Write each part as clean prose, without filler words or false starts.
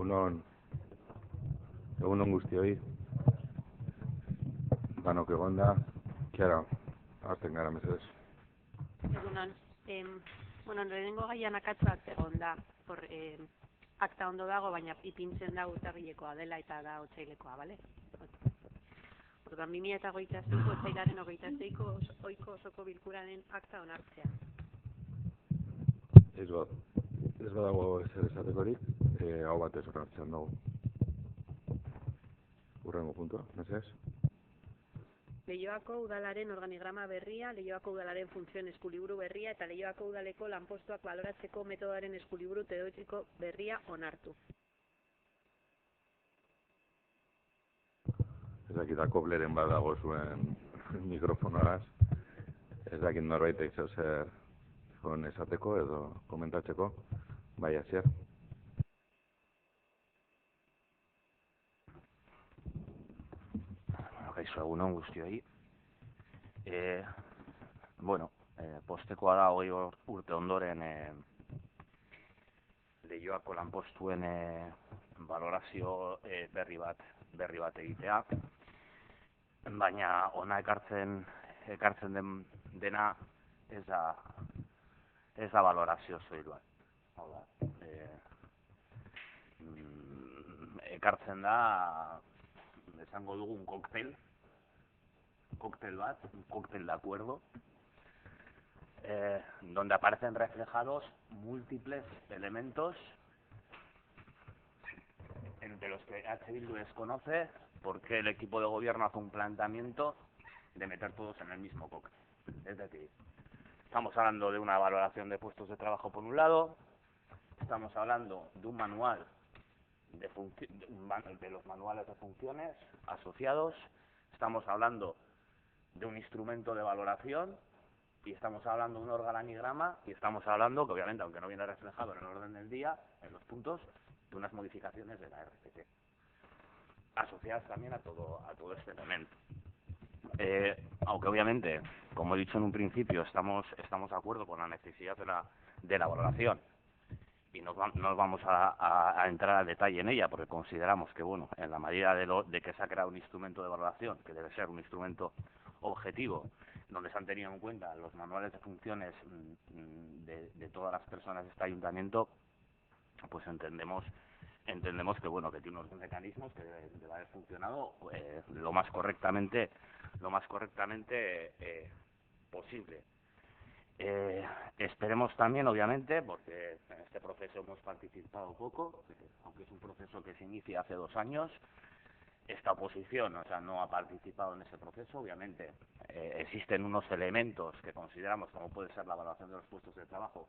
Egun on guztioi, danok egonda, Kiara, hartzen gara mesedez. Egunon, lehenengo gaian akatzak egon da, akta ondo dago, baina ipintzen da urtarrilekoa dela eta da otsailekoa, bale? Orduan, 2026ko otsailaren 26ko ohiko osoko bilkuraren akta onartzea. Ez badago ezer esatekorik, hau batez onartzen dugu. Hurrengo puntua, mesedez. Leioako udalaren organigrama berria, Leioako udalaren funtzioen eskuliburu berria eta Leioako udaleko lanpostuak baloratzeko metodoaren eskuliburu teoretiko berria onartu. Ez dakitako bleren badago zuen mikrofonoaz. Ez dakit norbaitek zer esateko edo komentatzeko. Bai, Asier. Kaixo, egunon guztioi. Postekoa da 20 urte ondoren Leioako lanpostuen valorazio berri bat egitea, baina ona ekartzen dena ez da valorazio soil bat. Hau da, ekartzen da, esango dugu, un cóctel bat, un cóctel de acuerdo, donde aparecen reflejados múltiples elementos entre los que H. Bildu desconoce por qué el equipo de gobierno hace un planteamiento de meter todos en el mismo cóctel. Es decir, estamos hablando de una valoración de puestos de trabajo por un lado, estamos hablando de un manual de los manuales de funciones asociados, estamos hablando de un instrumento de valoración y estamos hablando de un organigrama y estamos hablando, que obviamente, aunque no viene reflejado en el orden del día, en los puntos, de unas modificaciones de la RPT, asociadas también a todo este elemento. Aunque obviamente, como he dicho en un principio, estamos de acuerdo con la necesidad de la valoración, y no vamos a entrar al detalle en ella, porque consideramos que, bueno, en la medida de que se ha creado un instrumento de valoración, que debe ser un instrumento objetivo, donde se han tenido en cuenta los manuales de funciones de todas las personas de este ayuntamiento, pues entendemos que, bueno, que tiene unos mecanismos que debe haber funcionado lo más correctamente posible. Esperemos también, obviamente, porque en este proceso hemos participado poco, aunque es un proceso que se inicia hace 2 años, esta oposición, no ha participado en ese proceso. Obviamente existen unos elementos que consideramos, como puede ser la evaluación de los puestos de trabajo.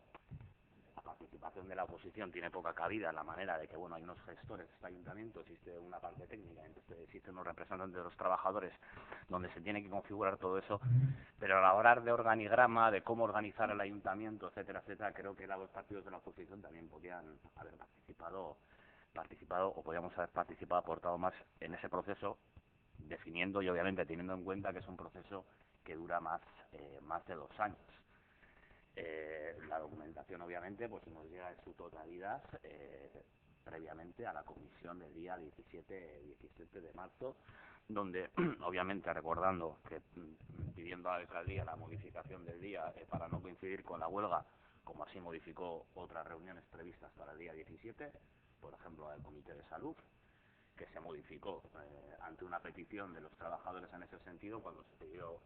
La participación de la oposición tiene poca cabida en la manera de que, bueno, hay unos gestores de este ayuntamiento, existe una parte técnica, entonces existen unos representantes de los trabajadores donde se tiene que configurar todo eso, pero a la hora de organigrama, de cómo organizar el ayuntamiento, etcétera, creo que los partidos de la oposición también podían haber participado o podíamos haber participado, aportado más en ese proceso, definiendo y obviamente teniendo en cuenta que es un proceso que dura más de 2 años. La documentación obviamente pues nos llega en su totalidad previamente a la comisión del día 17 de marzo, donde obviamente recordando que pidiendo a la alcaldía la modificación del día para no coincidir con la huelga, como así modificó otras reuniones previstas para el día 17, por ejemplo el Comité de Salud, que se modificó ante una petición de los trabajadores en ese sentido, cuando se pidió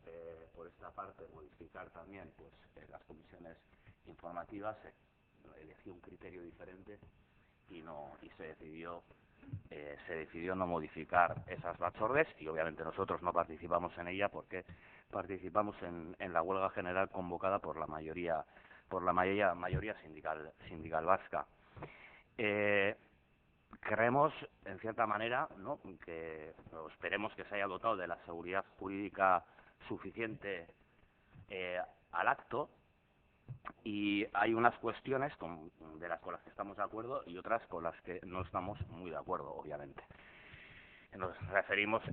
por esta parte modificar también pues las comisiones informativas, se eligió un criterio diferente y se decidió no modificar esas batzordes, y obviamente nosotros no participamos en ella porque participamos en la huelga general convocada por la mayoría sindical vasca. Creemos, en cierta manera, ¿no?, que esperemos que se haya dotado de la seguridad jurídica suficiente al acto, y hay unas cuestiones con las que estamos de acuerdo y otras con las que no estamos muy de acuerdo, obviamente. Nos referimos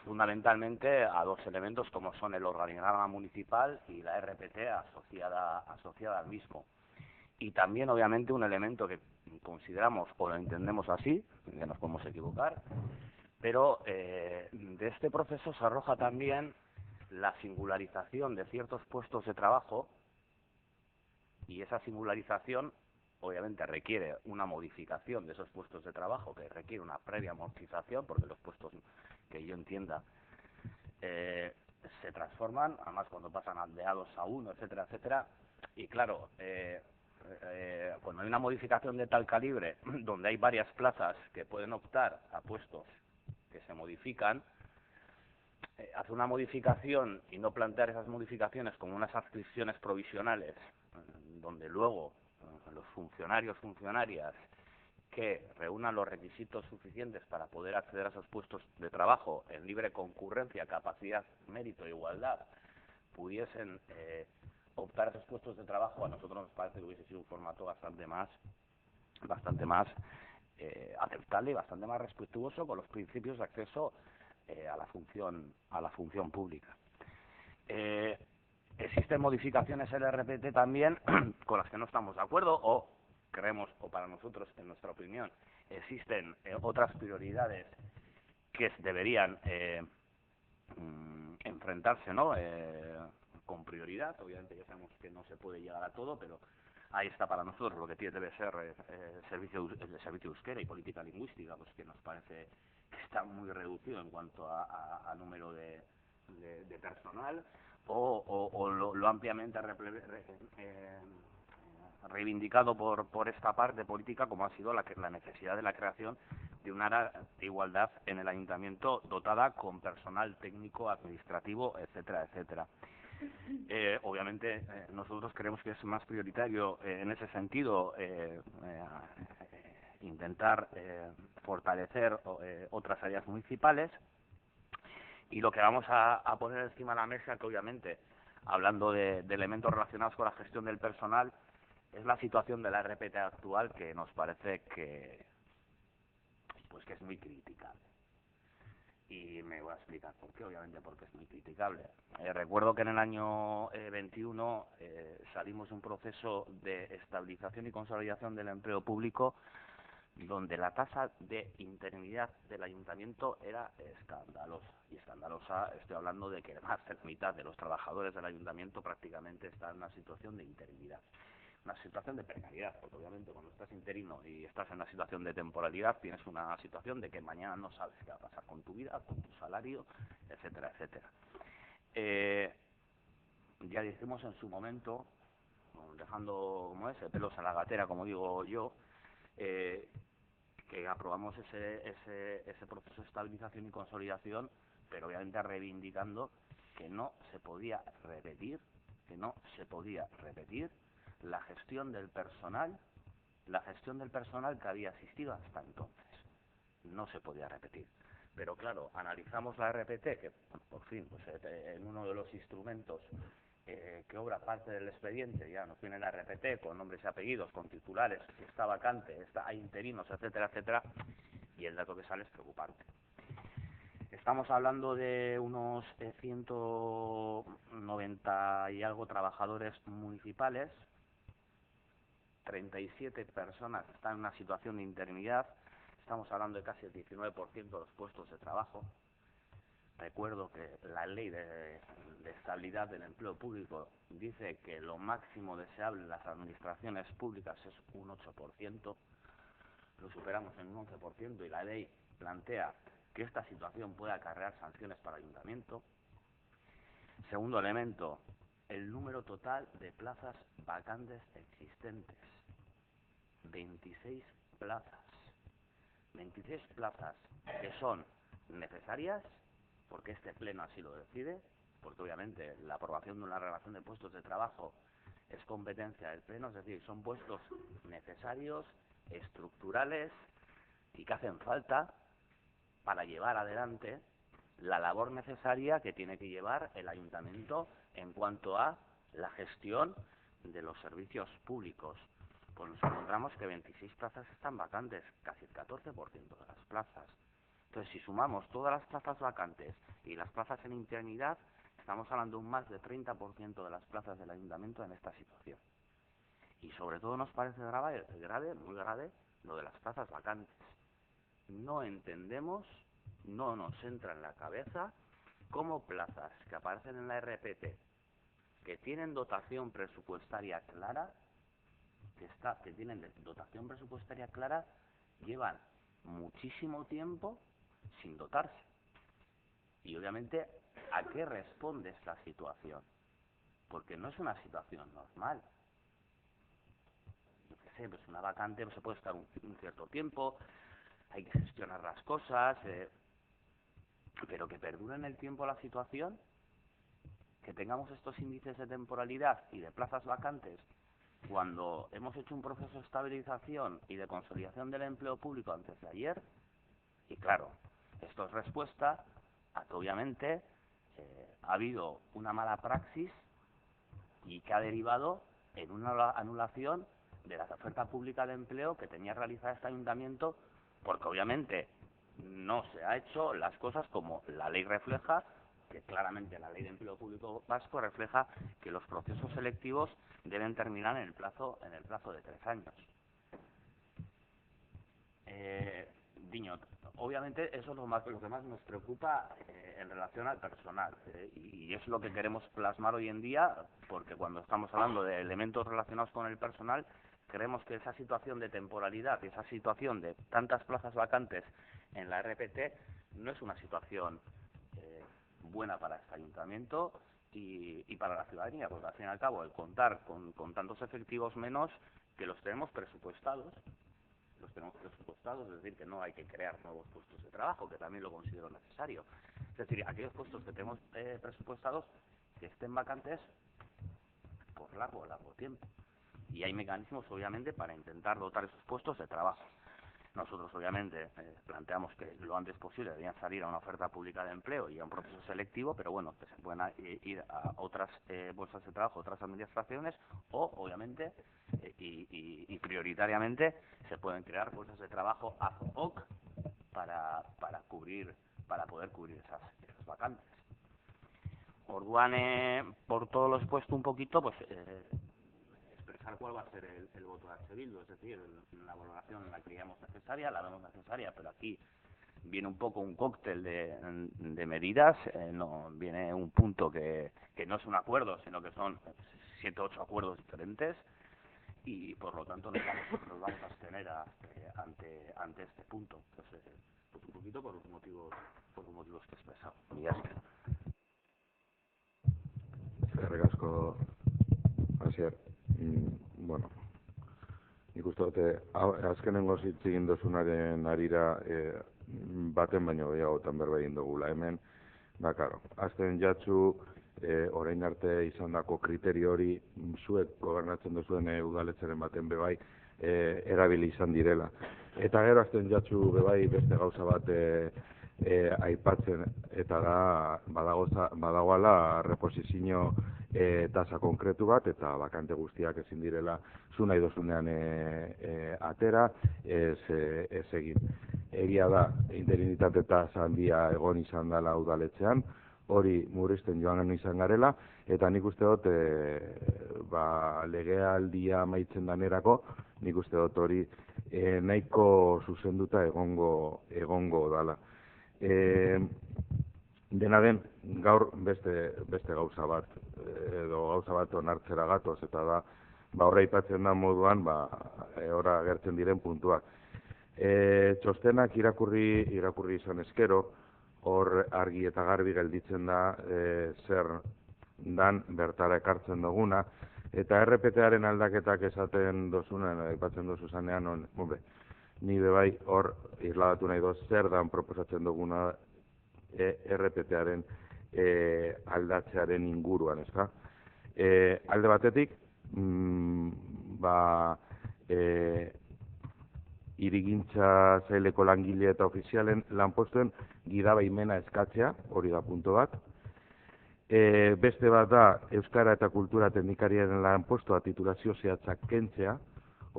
fundamentalmente a 2 elementos, como son el organigrama municipal y la RPT asociada al mismo. Y también, obviamente, un elemento que consideramos o lo entendemos así, que nos podemos equivocar, pero de este proceso se arroja también la singularización de ciertos puestos de trabajo, y esa singularización obviamente requiere una modificación de esos puestos de trabajo, que requiere una previa amortización, porque los puestos, que yo entienda, se transforman, además cuando pasan de A2 a 1, etcétera, etcétera, y claro, cuando hay una modificación de tal calibre, donde hay varias plazas que pueden optar a puestos que se modifican, hacer una modificación y no plantear esas modificaciones como unas adscripciones provisionales, donde luego los funcionarias que reúnan los requisitos suficientes para poder acceder a esos puestos de trabajo en libre concurrencia, capacidad, mérito e igualdad, pudiesen optar a esos puestos de trabajo, a nosotros nos parece que hubiese sido un formato bastante más aceptable y bastante más respetuoso con los principios de acceso a la función pública. Existen modificaciones en el RPT también con las que no estamos de acuerdo, o creemos, o para nosotros, en nuestra opinión, existen otras prioridades que deberían enfrentarse, ¿no? Con prioridad. Obviamente ya sabemos que no se puede llegar a todo, pero ahí está para nosotros lo que debe ser el servicio de euskera y política lingüística, pues que nos parece que está muy reducido en cuanto a número de personal, o lo ampliamente reivindicado por esta parte política, como ha sido la necesidad de la creación de un área de igualdad en el ayuntamiento dotada con personal técnico, administrativo, etcétera, etcétera. Obviamente nosotros creemos que es más prioritario en ese sentido intentar fortalecer otras áreas municipales, y lo que vamos a poner encima de la mesa, que obviamente, hablando de elementos relacionados con la gestión del personal, es la situación de la RPT actual, que nos parece que es muy criticable. Y me voy a explicar por qué, obviamente porque es muy criticable. Recuerdo que en el año 21 salimos de un proceso de estabilización y consolidación del empleo público, donde la tasa de interinidad del ayuntamiento era escandalosa. Y escandalosa, estoy hablando de que más de la mitad de los trabajadores del ayuntamiento prácticamente están en una situación de interinidad. Una situación de precariedad, porque obviamente cuando estás interino y estás en una situación de temporalidad, tienes una situación de que mañana no sabes qué va a pasar con tu vida, con tu salario, etcétera, etcétera. Ya dijimos en su momento, dejando como pelos en la gatera, como digo yo, que aprobamos ese proceso de estabilización y consolidación, pero obviamente reivindicando que no se podía repetir la gestión del personal que había existido hasta entonces. No se podía repetir. Pero claro, analizamos la RPT, que por fin, pues en uno de los instrumentos que obra parte del expediente, ya nos viene la RPT con nombres y apellidos, con titulares, si está vacante, hay interinos, etcétera, etcétera, y el dato que sale es preocupante. Estamos hablando de unos 190 y algo trabajadores municipales, 37 personas están en una situación de interinidad, estamos hablando de casi el 19% de los puestos de trabajo. Recuerdo que la ley de estabilidad del empleo público dice que lo máximo deseable en las administraciones públicas es un 8%, lo superamos en un 11%, y la ley plantea que esta situación puede acarrear sanciones para el ayuntamiento. Segundo elemento, el número total de plazas vacantes existentes. 26 plazas. 26 plazas que son necesarias, porque este pleno así lo decide, porque obviamente la aprobación de una relación de puestos de trabajo es competencia del pleno, es decir, son puestos necesarios, estructurales y que hacen falta para llevar adelante la labor necesaria que tiene que llevar el ayuntamiento en cuanto a la gestión de los servicios públicos. Pues nos encontramos que 26 plazas están vacantes, casi el 14% de las plazas. Entonces, si sumamos todas las plazas vacantes y las plazas en interinidad, estamos hablando de un más de 30% de las plazas del ayuntamiento en esta situación. Y sobre todo nos parece grave, muy grave, lo de las plazas vacantes. No entendemos, no nos entra en la cabeza cómo plazas que aparecen en la RPT, que tienen dotación presupuestaria clara, que tienen dotación presupuestaria clara, llevan muchísimo tiempo sin dotarse. Y obviamente, ¿a qué responde esta situación? Porque no es una situación normal. Yo qué sé, pues una vacante se puede estar un cierto tiempo, hay que gestionar las cosas, pero que perdure en el tiempo la situación, que tengamos estos índices de temporalidad y de plazas vacantes cuando hemos hecho un proceso de estabilización y de consolidación del empleo público antes de ayer. Y claro, esto es respuesta a que obviamente ha habido una mala praxis y que ha derivado en una anulación de la oferta pública de empleo que tenía realizada este ayuntamiento, porque obviamente no se ha hecho las cosas como la ley refleja, que claramente la ley de empleo público vasco refleja que los procesos selectivos deben terminar en el plazo de 3 años. Diño, obviamente eso es lo que más nos preocupa en relación al personal, y es lo que queremos plasmar hoy en día, porque cuando estamos hablando de elementos relacionados con el personal, creemos que esa situación de temporalidad y esa situación de tantas plazas vacantes en la RPT no es una situación buena para este ayuntamiento y para la ciudadanía, porque al fin y al cabo el contar con tantos efectivos menos, que los tenemos presupuestados, es decir, que no hay que crear nuevos puestos de trabajo, que también lo considero necesario. Es decir, aquellos puestos que tenemos presupuestados, que estén vacantes por largo tiempo. Y hay mecanismos, obviamente, para intentar dotar esos puestos de trabajo. Nosotros, obviamente, planteamos que lo antes posible deberían salir a una oferta pública de empleo y a un proceso selectivo, pero bueno, que se puedan ir a otras bolsas de trabajo, otras administraciones, o, obviamente, y prioritariamente, se pueden crear bolsas de trabajo ad hoc para poder cubrir esas vacantes. Orduan, por todo lo expuesto un poquito, pues expresar cuál va a ser el voto de H. Bildu, es decir, la valoración en la que creíamos necesaria, la vemos necesaria, pero aquí viene un poco un cóctel de medidas, no viene un punto que no es un acuerdo, sino que son 7 o 8 acuerdos diferentes, y por lo tanto nos vamos a abstener ante este punto. Entonces, pues un poquito por los motivos que he expresado. Y ya está. Eskerrik asko, Asier. Bueno, nik uste dute, azkenengo hitz egin duzunaren arira baten baino gehiagotan berba egin dugula. Hemen, karo, azten jatzu, orain arte izandako kriterio hori zuek gobernatzen duzuen udaletxeren baten bebai erabili izan direla. Eta gero azten jatzu bebai beste gauza bat aipatzen, eta da badagoala reposizio tasa konkretu bat, eta bakante guztiak ezin direla zu nahi dozunean atera, ez egin. Egia da, interinitate tasa handia egon izan dela udaletxean, hori murrizten joan izan garela, eta nik uste dut legealdia amaitzen danerako, nik uste dut hori nahiko zuzenduta egongo dala. Dena den, gaur beste gauza bat, edo gauza bat onartzera gatoz, eta da, hor aipatzen da moduan, hor agertzen diren puntuak. Txostenak irakurri izan eskero, hor argi eta garbi gelditzen da zer dan bertara ekartzen duguna, eta RPT-aren aldaketak esaten dozunen, aipatzen dozu zanean, ni bebai hor isladatu nahi doz zer dan proposatzen duguna RPT-aren aldatzearen inguruan, ezta? Alde batetik, hirigintza zaileko langile eta ofizialen lanpostuen gidabaimena eskatzea, hori da punto bat. Beste bat da, Euskara eta Kultura Teknikariaren lanpostua titulazio zehatzak kentzea,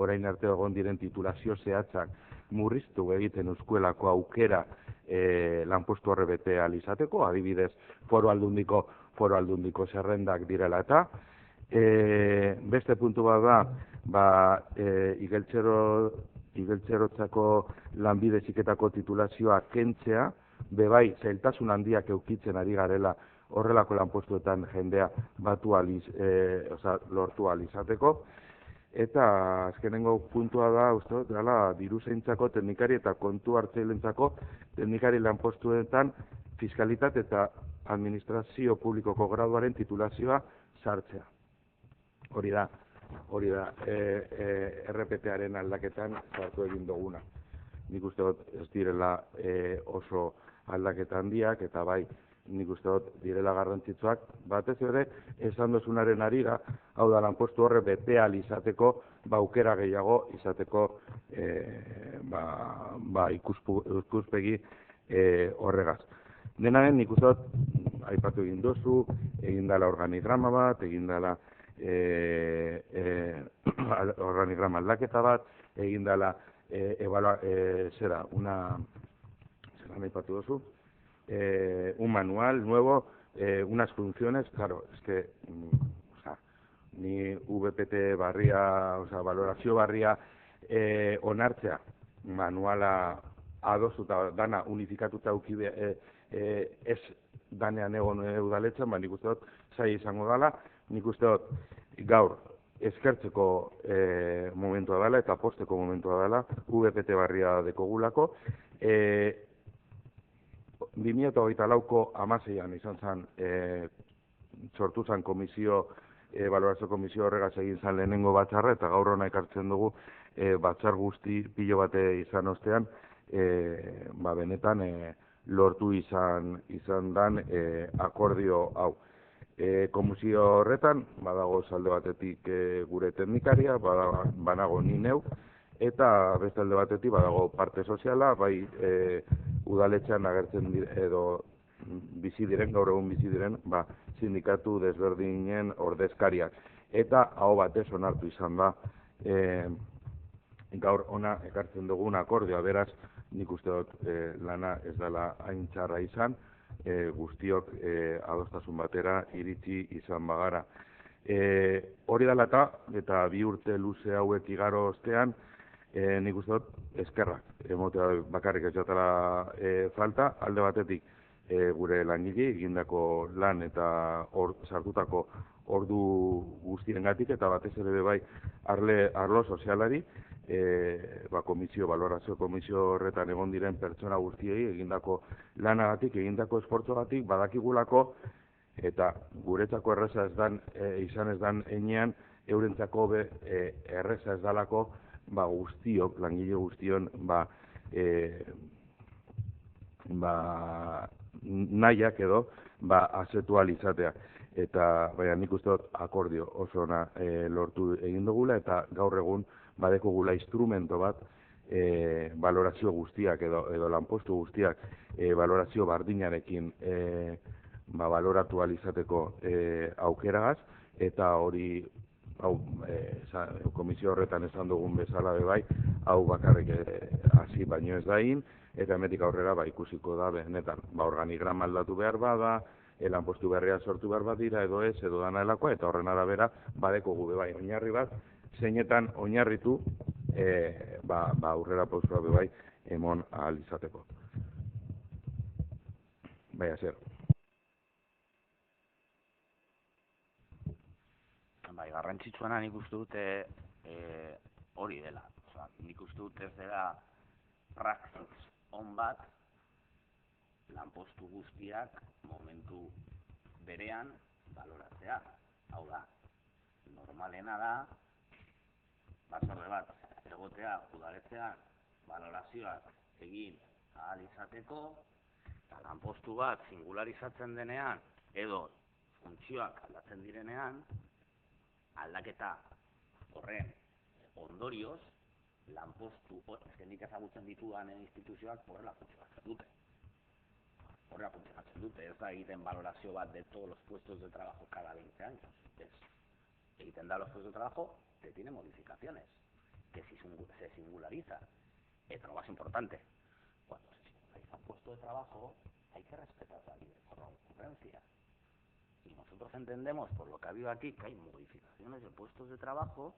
orain arte egon diren titulazio zehatzak murriztu egiten euskuelako aukera lanpostu horrebete alizateko, adibidez foru aldundiko zerrendak direla eta, Beste puntu bat da, igeltzerotzako lanbide heziketako titulazioa kentzea, bebai, zailtasun handiak eukitzen ari garela horrelako lanpostuetan jendea lortu ahal izateko. Eta azkenengo puntua da, uste dut, dela diruzaintzako teknikari eta kontu hartzailentzako teknikari lanpostuetan fiskalitate eta administrazio publikoko graduaren titulazioa sartzea. Hori da, RPT-aren aldaketan sartu egin duguna. Nik uste dut ez direla oso aldaketa handiak, eta bai, nik uste dut direla garrantzitsuak, batez ere, esan duzunaren harira, hau da lanpostu horre bete ahal izateko, aukera gehiago izateko ikuspegi horregaz. Denaren nik uste dut, aipatu egin duzu, egin dela organigrama bat, egin dela organigrama aldaketa bat, egin dela aipatu duzu, un manual nuevo, unas funciones, claro, es que ni VPT barria, valorazio barria onartzea, manuala adostuta dana unifikatuta ez danean egon udaletxan, nik uste dut zaila izango dela, nik uste dut gaur eskertzeko momentua dela eta posteko momentua dela, VPT barria dekogulako. 2024ko 16an izan zen, sortu zen balorazio komisio horregaz egin zen lehenengo batzarra, eta gaur hona ekartzen dugu batzar guzti pilo bate izan ostean, benetan lortu izan dan akordio hau. Komisio horretan, badago alde batetik gure teknikaria, banago ni neu, eta beste alde batetik badago parte soziala, bai udaletxean agertzen edo bizi diren, gaur egun bizi diren, sindikatu desberdinen ordezkariak. Eta hau batez onartu izan da, gaur ona ekartzen dugun akordioa, beraz, nik uste dut lana ez dela hain txarra izan, guztiok adostasun batera iritsi izan bagara. Hori dela eta 2 urte luze hauek igaro ostean, nik uste dut eskerrak, bakarrik ez jatela falta, alde batetik gure langile egindako lan eta sartutako ordu guztiengatik, eta batez ere bai arlo sozialari, balorazio komisio horretan egon diren pertsona guztiei egindako lanagatik, egindako esfortzogatik, badakigulako, eta guretzako erreza izan ez dan heinean, eurentzako erreza ez dalako, guztiok, langile guztion, nahiak edo, asetu ahal izatea. Eta, nik uste dut akordio oso ona lortu egin dugula, eta gaur egun badekugula instrumento bat, balorazio guztiak edo lanpostu guztiak balorazio bardinarekin baloratu ahal izateko aukeragaz, eta hori komisio horretan esan dugun bezala bai, hau bakarrik hasi baino ez dain, eta hemetik aurrera ikusiko da benetan, organigrama aldatu behar bada, lanpostu berria sortu behar bat dira, edo ez, edo dana helakoa, eta horren arabera badeko gube bai oinarri bat, zeinetan oinarritu aurrera pausua bai emon ahal izateko. Baina zer. Garrantzitsuena nik uste dute hori dela. Nik uste dut ez dela praxis on bat lanpostu guztiak momentu berean baloratzea. Hau da, normalena da, batzorde bat egotea udaletxean balorazioak egin ahal izateko, eta lanpostu bat singularizatzen denean edo funtzioak aldatzen direnean, aldaketa horren ondorioz, lanpostu, nik ezagutzen ditudan instituzioak horrela funtzionatzen dute. Horrela funtzionatzen dute, ez da egiten valorazio bat de todos los puestos de trabajo cada 20 años. Egiten da los puestos de trabajo que tienen modificaciones, que si se singulariza. Esto lo más importante, cuando se singulariza un puesto de trabajo, hay que respetar la libre concurrencia. Y nosotros entendemos, por lo que ha habido aquí, que hay modificaciones de puestos de trabajo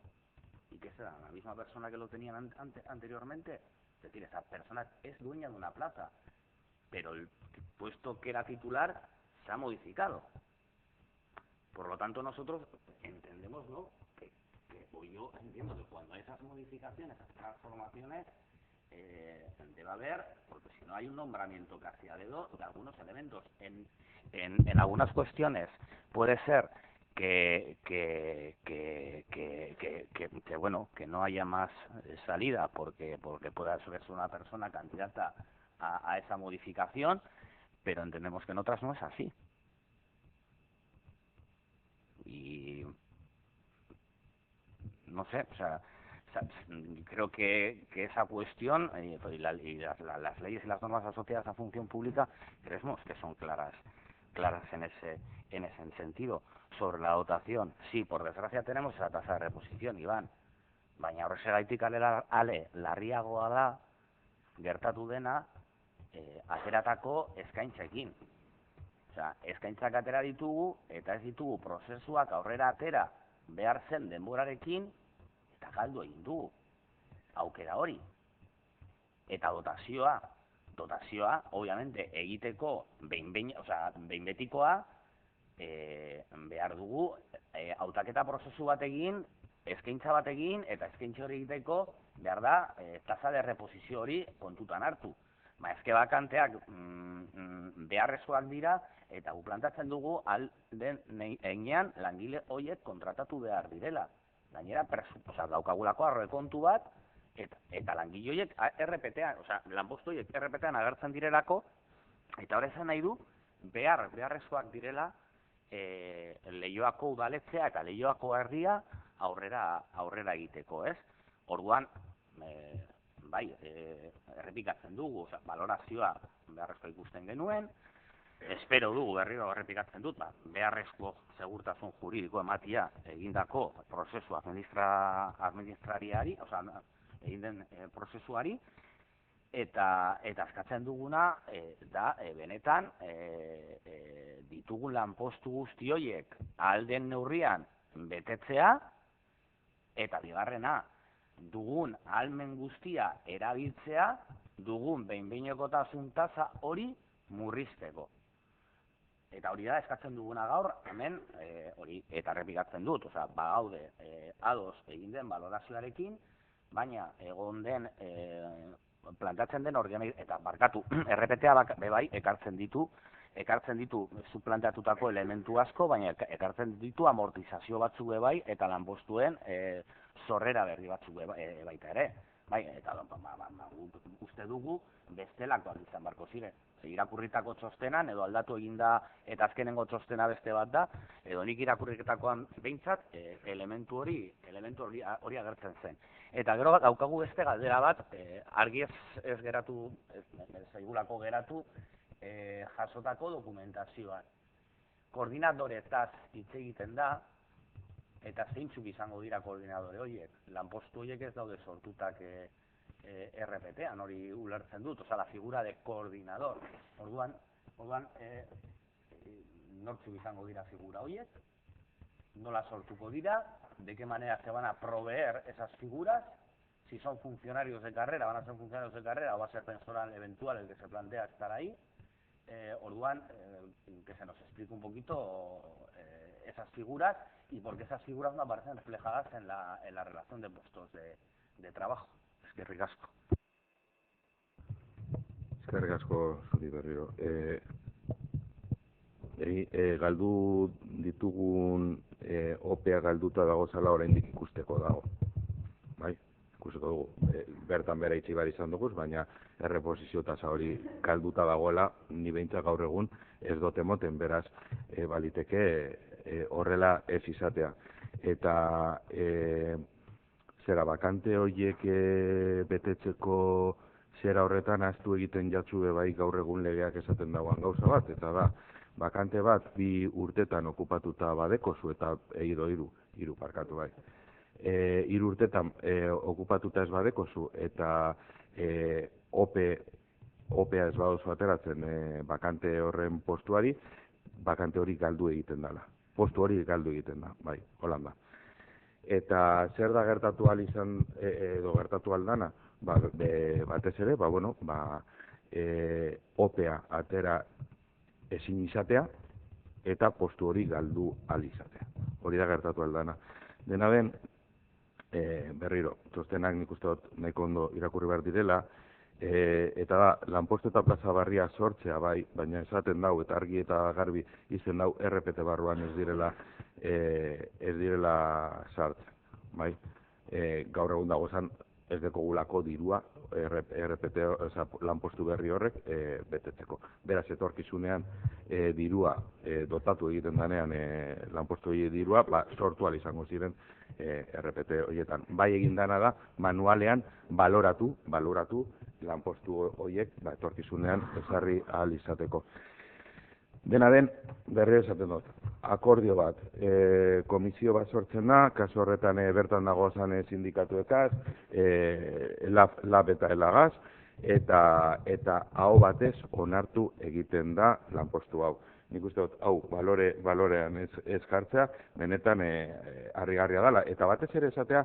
y que será la misma persona que lo tenían anteriormente. Es decir, esa persona es dueña de una plaza, pero el puesto que era titular se ha modificado. Por lo tanto, nosotros entendemos, ¿no?, o yo entiendo que cuando hay esas modificaciones, esas transformaciones, debe haber, porque si no hay un nombramiento casi a dedo de algunos elementos. En algunas cuestiones puede ser bueno, que no haya más salida porque pueda ser una persona candidata a esa modificación, pero entendemos que en otras no es así. Y no sé, o sea, creo que esa cuestión y las leyes y las normas asociadas a función pública creemos que son claras en ese sentido. Sobre la dotación, sí, por desgracia tenemos esa tasa de reposición, Iván, baina horrexegatik ale larriagoa da gertatu dena ateratako eskaintzekin. Osea, eskaintzak atera ditugu eta ez ditugu prozesuak aurrera atera behar zen denborarekin eta galdu egin dugu aukera hori. Eta dotazioa, obviamente, egiteko behin betikoa behar dugu hautaketa prozesu bat egin, eskaintza bat egin, eta eskaintza hori egiteko behar da tasa de reposizio hori kontutan hartu. Eske bakanteak beharrezkoak dira, eta gu plantatzen dugu alden heinean langile horiek kontratatu behar direla. Gainera, daukagulako aurrekontu bat, eta langile horiek RPT-an, lanpostu horiek RPT-an agertzen direlako, eta hori esan nahi du, beharrezkoak direla Leioako udaletxea eta Leioako herria aurrera egiteko, ez? Orduan, bai, errepikatzen dugu, balorazioa beharrezko ikusten genuen, espero dugu berriro errepikatzen dut, beharrezko segurtasun juridiko ematia egindako prozesu administrariari, egin den prozesuari, eta eskatzen duguna da benetan ditugun lanpostu guzti horiek ahal den neurrian betetzea, eta bigarrena, dugun ahalmen guztia erabiltzea, dugun behin-behinekotasun tasa hori murrizteko. Eta hori da eskatzen duguna gaur, hemen hori eta errepikatzen dut, bagaude ados egin den balorazioarekin, baina egon den plantatzen den eta barkatu, RPT-a bebai ekartzen ditu zu planteatutako elementu asko, baina ekartzen ditu amortizazio batzuk bebai eta lanpostuen zorrera berri batzuk baita ere. Bai, eta uste dugu bestelakoak izan barko ziren. Irakurritako txostenan, edo aldatu eginda eta azkenengo txostena beste bat da, edo nik irakurritakoan behintzat elementu hori agertzen zen. Eta gero daukagu beste galdera bat, argi ez geratu, ez zaigulako geratu, jasotako dokumentazioan. Koordinadoretaz hitz egiten da, eta zeintzuk izango dira koordinadore horiek. Lanpostu horiek ez daude sortutak RPT-an, hori ulertzen dut, la figura de coordinador. Orduan, nortzuk izango dira figura horiek, nola sortuko dira, de qué manera se van a proveer esas figuras, si son funcionarios de carrera, van a ser funcionarios de carrera o va a ser personal eventual el que se plantea estar ahí. Orduan, que se nos explique un poquito esas figuras y por qué esas figuras no aparecen reflejadas en la relación de puestos de trabajo. Eskerrik asko. Eskerrik asko zuri berriro. Galdu ditugun OPEa galduta dagozala oraindik ikusteko dago. Bai, ikusteko dugu. Bertan bera itxi behar izan dugu, baina erreposizio tasa hori galduta dagoela, ni behintzat gaur egun ez dut emoten, beraz baliteke horrela ez izatea. Eta zera bakante horiek betetzeko zera horretan ahaztu egiten jatzu bai gaur egun legeak esaten dagoan gauza bat, eta da, bakante bat 2 urtetan okupatuta badekozu eta hiru parkatu bai. 3 urtetan okupatuta ez badekozu eta OPEa ez badozu ateratzen bakante horren postuari, bakante hori galdu egiten dela. Postu hori galdu egiten da, bai, holan da. Eta zer da gertatu ahal izan, edo gertatu aldana? Batez ere, opea atera ezin izatea, eta postu hori galdu ahal izatea. Hori da gertatu aldana. Dena den, berriro, txostenak nik uste dut nahiko ondo irakurri behar direla, eta da, lanpostu eta plaza barria sortzea, bai, baina esaten dau, eta argi eta garbi izen dau, RPT barruan ez direla sartzen, bai. Gaur egun dagozan ez dekogulako dirua, RPT, lanpostu berri horrek, betetzeko. Beraz, etorkizunean dirua dotatu egiten danean lanpostu hori dirua, sortu ahal izango ziren RPT horietan. Bai egin dana da, manualean baloratu lanpostu horiek etorkizunean ezarri ahal izateko. Dena den, berriro esaten dut, akordio bat, komisio bat sortzen da, kasu horretan bertan dagozan sindikatuekaz, LAB eta ELAGAS, eta aho batez onartu egiten da lanpostu hau. Nik uste dut, hau, balorean ez jartzea, benetan harrigarria dela. Eta batez ere esatea,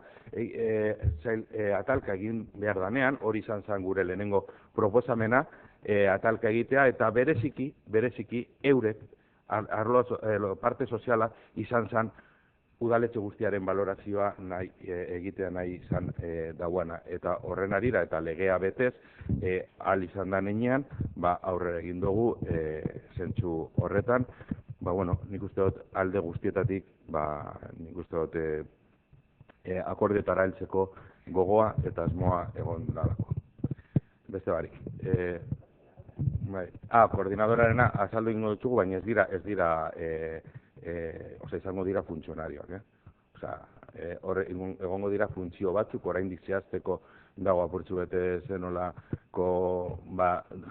atalka egin behar danean, hori izan zen gure lehenengo proposamena, atalka egitea, eta bereziki eurek, parte soziala izan zen udaletxe guztiaren balorazioa egitea nahi izan dauana. Eta horren arira eta legea betez, ahal izan da nenean, aurrera egin dugu zentzu horretan. Nik uste dut alde guztietatik, nik uste dut akordioetara heltzeko gogoa eta asmoa egon dalako. Beste barik. Koordinadorarena azaldu ingo ditugu, baina ez dira, izango dira funtzionarioak. Egongo dira funtzio batzuk, oraindik zehazteko dago apurtzu bete zenolako,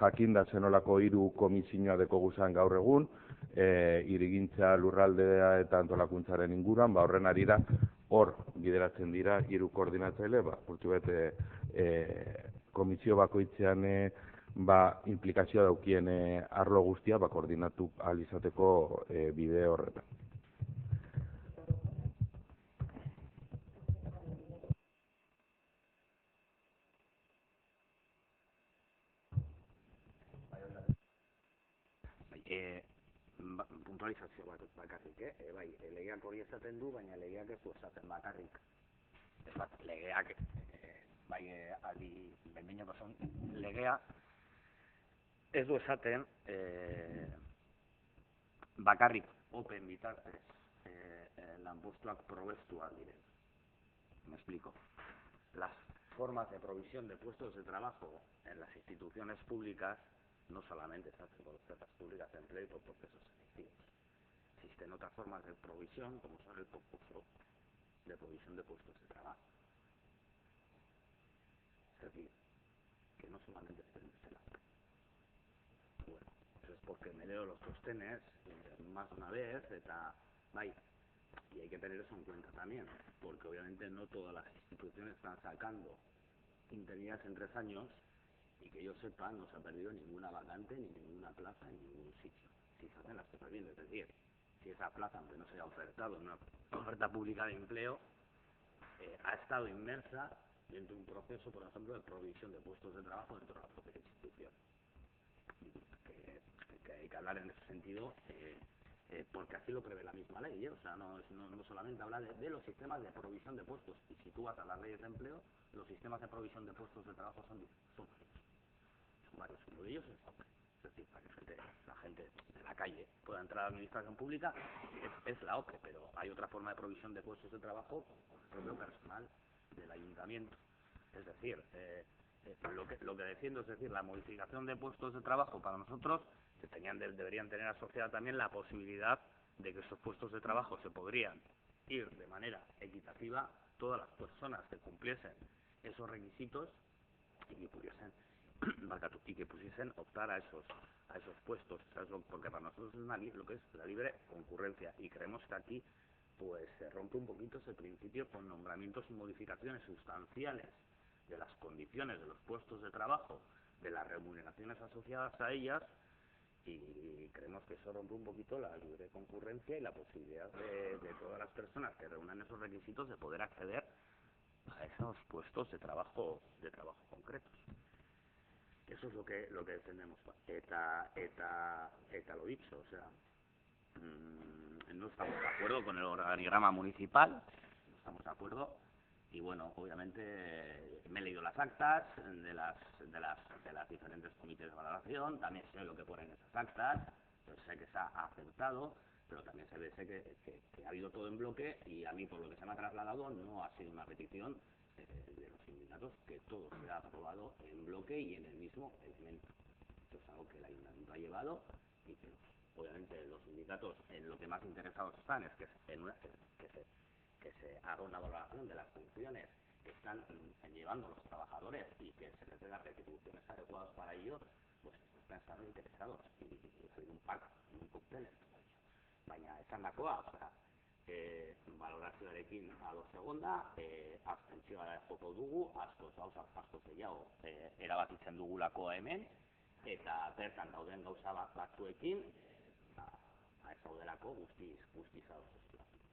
jakinda zenolako 3 komisioa deko guzan gaur egun, hirigintza, lurraldea eta antolakuntzaren inguruan, horren arira hor bideratzen dira 3 koordinatzaile, apurtzu bete komisio bakoitzean implikazioa daukien arlo guztia koordinatu ahal izateko bide horretan. Puntualizazio bat bakarrik, legeak hori esaten du, baina legeak ez du esaten bakarrik. Legeak, legea ez du esaten bakarrik open bitartez lanpostuak probestuak diren. Me explico. Las formas de provisión de puestos de trabajo en las instituciones públicas no solamente se hacen por ofertas públicas de empleo y por procesos selectivos. Existen otras formas de provisión, como son el concurso de provisión de puestos de trabajo. Es decir, que no solamente se la. Bueno, eso es porque me leo los sostenes más de una vez, y hay que tener eso en cuenta también, porque obviamente no todas las instituciones están sacando interinidades en 3 años, y que yo sepa, no se ha perdido ninguna vacante, ni ninguna plaza en ningún sitio. Si se hacen las cosas bien, es decir, si esa plaza, aunque no se haya ofertado en una oferta pública de empleo, ha estado inmersa dentro de un proceso, por ejemplo, de provisión de puestos de trabajo dentro de la propia institución. Que hay que hablar en ese sentido, porque así lo prevé la misma ley, o sea, no solamente habla de los sistemas de provisión de puestos, y si tú vas a las leyes de empleo, los sistemas de provisión de puestos de trabajo son varios. Uno de ellos es decir, para que la gente de la calle pueda entrar a la administración pública, es la OPE, pero hay otra forma de provisión de puestos de trabajo con el propio personal del ayuntamiento. Es decir, lo que defiendo es decir, la modificación de puestos de trabajo para nosotros deberían tener asociada también la posibilidad de que esos puestos de trabajo se podrían ir de manera equitativa todas las personas que cumpliesen esos requisitos y que pudiesen optar a esos puestos, porque para nosotros es lo que es la libre concurrencia, y creemos que aquí pues se rompe un poquito ese principio con nombramientos y modificaciones sustanciales de las condiciones de los puestos de trabajo, de las remuneraciones asociadas a ellas, y creemos que eso rompe un poquito la libre concurrencia y la posibilidad de todas las personas que reúnan esos requisitos de poder acceder a esos puestos de trabajo concretos. Eso es lo que defendemos. Eta lo dicho, o sea, no estamos de acuerdo con el organigrama municipal, no estamos de acuerdo, y bueno, obviamente me he leído las actas de las diferentes comités de valoración, también sé lo que ponen esas actas, pues sé que se ha aceptado, pero también sé que ha habido todo en bloque, y a mí, por lo que se me ha trasladado, no ha sido una petición de los sindicatos que todo se ha aprobado en bloque y en el mismo elemento. Esto es algo que el ayuntamiento ha llevado y que obviamente los sindicatos en lo que más interesados están es que se haga una valoración de las funciones que están llevando los trabajadores y que se les dé las retribuciones adecuadas para ello, pues están interesados y hay un pack, un cóctel, baina esan dakoa, valorazioarekin ados egonda, abstentzioa joko dugu, asko gehiago erabakitzen dugulako hemen, eta bertan dauden gauza batzuekin, ez daudelako guztiz ados.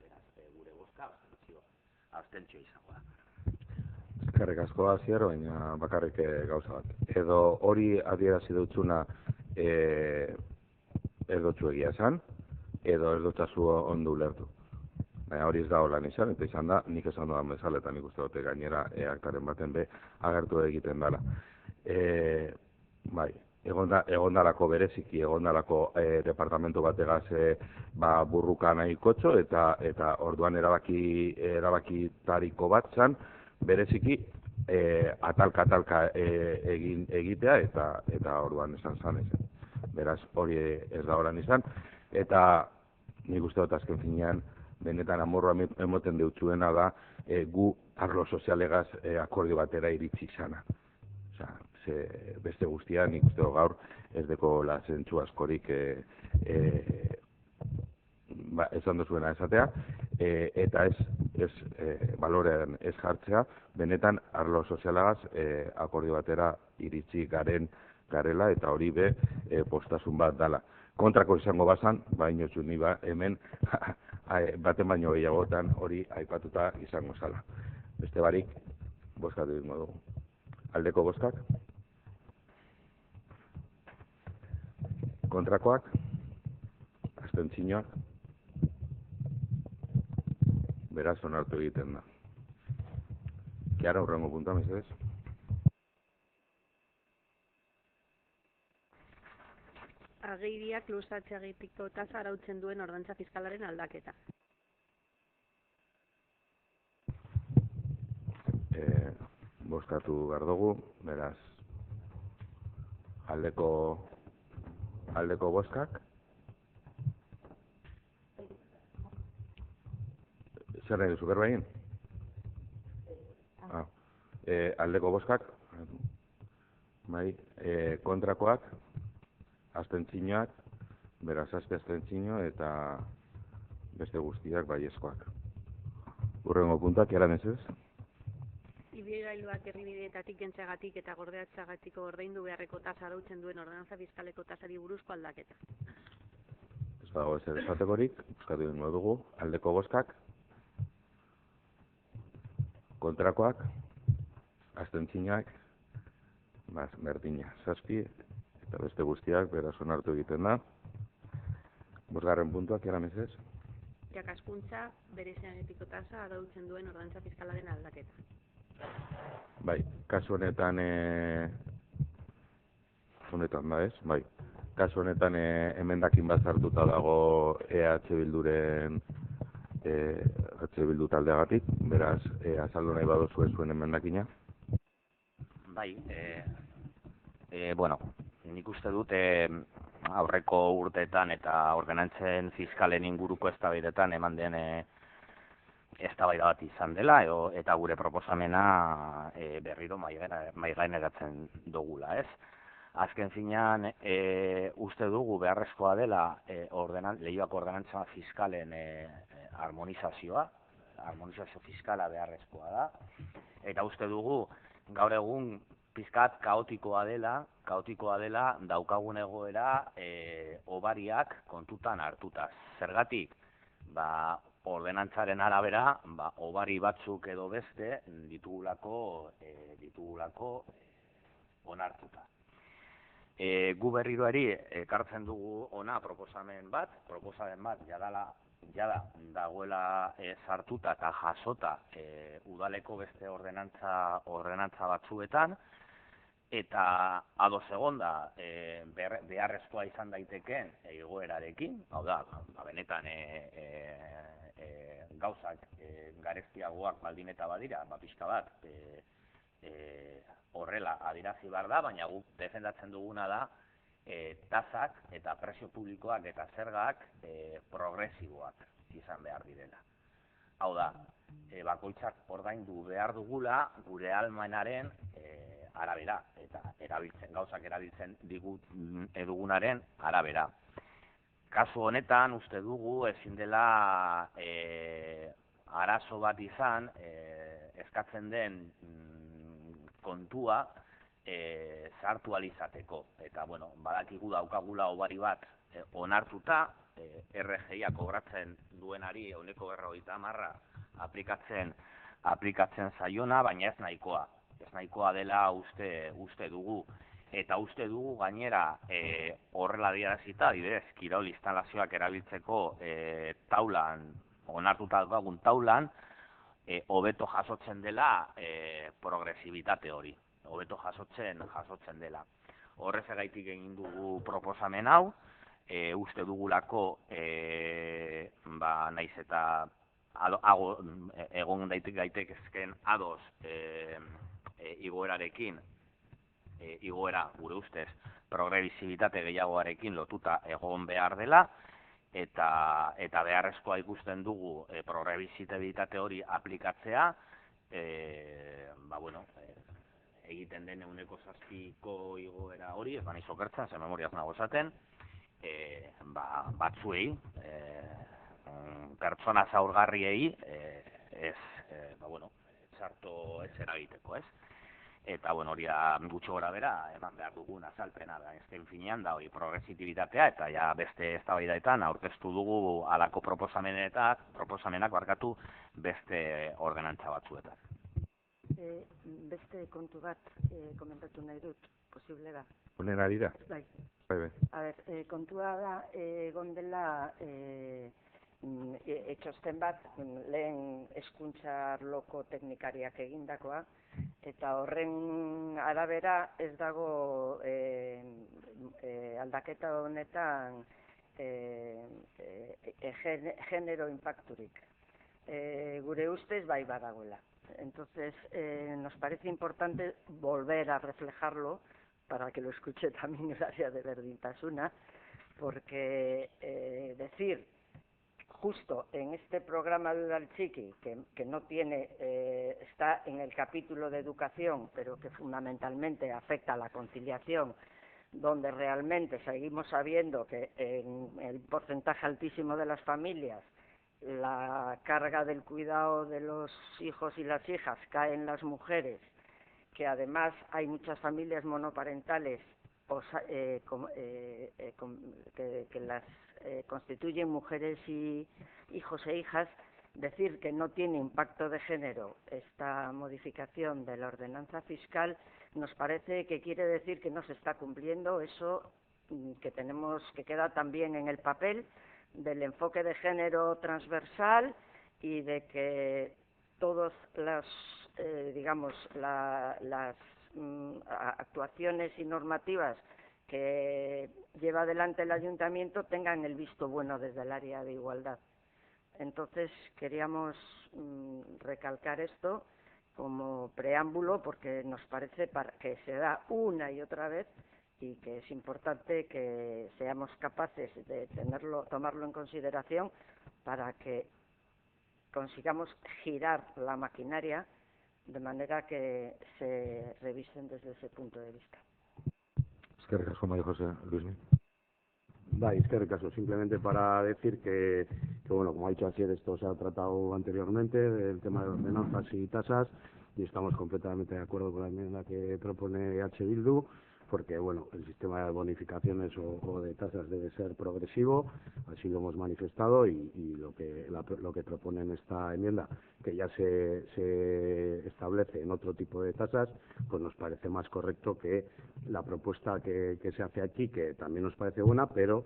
Beraz, gure bozka abstentzio izango da. Eskerrik asko Asier, baina bakarrik gauza bat. Edo hori adierazi dutzuna ez dutzu egia esan, edo ez dutzazu ondo ulertu. Baina hori ez da holan izan, eta izan da, nik esan dudan bezala, eta nik uste dute gainera aktaren baten be agertu egiten dela. Bai, egondalako bereziki, egondalako departamentu bategaz burruka nahi kotxo, eta orduan erabakitariko bat zan, bereziki atalka egitea, eta orduan esan zan ezen. Beraz, hori ez da holan izan, eta nik uste dut azken finean, benetan amorroa emoten deutzuena da gu arlo sozialegaz akordio batera iritsi izana. Beste guztia nik uste dut gaur ez deko zentzu askorik esan duzuena esatea, eta ez balorean ez jartzea, benetan arlo sozialegaz akordio batera iritsi garela, eta hori be postasun bat dala. Kontrako izango bazan, baino ni hemen baten baino gehiagotan hori aipatuta izango zala. Beste barik, bozkatu egingo dugu. Aldeko bozkak? Kontrakoak? Abstentzioak? Beraz, onartu egiten da. Kiara, hurrengo puntua, mesedez? Agiriak luzatzeagitiko tasa arautzen duen ordantza fiskalaren aldaketa. Bozkatu behar dugu, beraz, aldeko bozkak. Zer nahi duzu berbain? Aldeko bozkak, bai, kontrakoak, abstentzioak, beraz abstentzio eta beste guztiak baiezkoak. Hurrengo puntak, eran ez ez? Ibilgailuak herribideetatik kentzeagatik eta gordeatzeagatiko ordaindu beharreko tasa arautzen duen ordenantza fiskaleko tasari buruzko aldaketa. Ez dago ezer esatekorik, bozkatu egingo dugu, aldeko bozkak, kontrakoak, abstentzioak, berdina, 7 eta beste guztiak, beraz onartu egiten da. Bosgarren puntuak, eran ez ez? Irakaskuntza berezianetiko tasa arautzen duen ordantza fiskalaren aldaketa. Bai, kasu honetan da ez, bai. Kasu honetan emendakin bat sartuta dago EH Bildu taldeagatik, beraz, azaldu nahi baduzu zuen emendakina. Bai, bueno, nik uste dut aurreko urteetan eta ordenantzen fiskalen inguruko eztabaidetan eman den eztabaida bat izan dela, eta gure proposamena berriro mahaigaineratzen dugula, ez? Azken finean, uste dugu beharrezkoa dela Leioako ordenantza fiskalen harmonizazio fiskala beharrezkoa da, eta uste dugu gaur egun pizkat kaotikoa dela daukagun egoera hobariak kontutan hartuta. Zergatik, ordenantzaren arabera, hobari batzuk edo beste ditugulako onartuta. Gu berriroari ekartzen dugu ona proposamen bat jada dagoela sartuta eta jasota udaleko beste ordenantza batzuetan, eta ados egonda beharrezkoa izan daitekeen egoerarekin, hau da, benetan gauzak garestiagoak baldin eta badira, pixka bat horrela adierazi behar da, baina guk defendatzen duguna da tasak eta prezio publikoak eta zergak progresiboak izan behar direla. Hau da, bakoitzak ordaindu behar dugula gure ahalmenaren arabera eta gauzak erabiltzen dugunaren arabera. Kasu honetan uste dugu ezin dela arazo bat izan eskatzen den kontua sartu alizateko. Eta, badakigu daukagula hobari bat onartuta, RGIa kobratzen duenari 150% aplikatzen zaiona, baina ez nahikoa. Ez nahikoa dela uste dugu. Eta uste dugu gainera horrela adierazita, adibidez, kirol instalazioak erabiltzeko taulan, onartuta daukagun taulan, hobeto jasotzen dela progresibitate hori. Hobeto jasotzen dela. Horrezagaitik egin dugu proposamen hau, uste dugulako naiz eta egon daitekezken ados igoerarekin, igoera gure ustez progresibitate gehiagoarekin lotuta egon behar dela, eta beharrezkoa ikusten dugu progresibitate hori aplikatzea, egiten den 7ko igoera hori, ez baniz okertzen, ze memoriaz nago esaten, batzuei, pertsona zaurgarriei, txarto ez eragiteko, ez? Eta, hori gutxo gora bera, eman behar dugun azalpena, ezken finean da hori progresibitatea, eta ja beste eztabaidaetan aurkeztu dugu halako proposamenak beste ordenantza batzuetan. Beste kontu bat komentatu nahi dut, posible da? Honen arira? Bai. Bai. Kontua da, egon dela txosten bat, lehen hezkuntza arloko teknikariak egindakoa, eta horren arabera ez dago aldaketa honetan genero impacturik. Gure ustez bai badagoela. Entonces, nos parece importante volver a reflejarlo para que lo escuche también el área de Berdintasuna, porque decir justo en este programa de Udaltxiki, que no tiene, está en el capítulo de educación, pero que fundamentalmente afecta a la conciliación, donde realmente seguimos sabiendo que en el porcentaje altísimo de las familias la carga del cuidado de los hijos y las hijas cae en las mujeres, que además hay muchas familias monoparentales que las constituyen mujeres y hijos e hijas. Decir que no tiene impacto de género esta modificación de la ordenanza fiscal nos parece que quiere decir que no se está cumpliendo eso que queda también en el papel del enfoque de género transversal y de que todas las actuaciones y normativas que lleva adelante el ayuntamiento tengan el visto bueno desde el área de igualdad. Entonces queríamos recalcar esto como preámbulo porque nos parece que se da una y otra vez y que es importante que seamos capaces de tomarlo en consideración para que consigamos girar la maquinaria de manera que se revisen desde ese punto de vista. Eskerrik asko, María José. Luismi. Eskerrik asko. Simplemente para decir que bueno, como ha dicho Asier, esto se ha tratado anteriormente, el tema de ordenanzas y tasas, y estamos completamente de acuerdo con la enmienda que propone H. Bildu, porque bueno, el sistema de bonificaciones o de tasas debe ser progresivo, así lo hemos manifestado, y lo que propone en esta enmienda, que ya se establece en otro tipo de tasas, pues nos parece más correcto que la propuesta que se hace aquí, que también nos parece buena, pero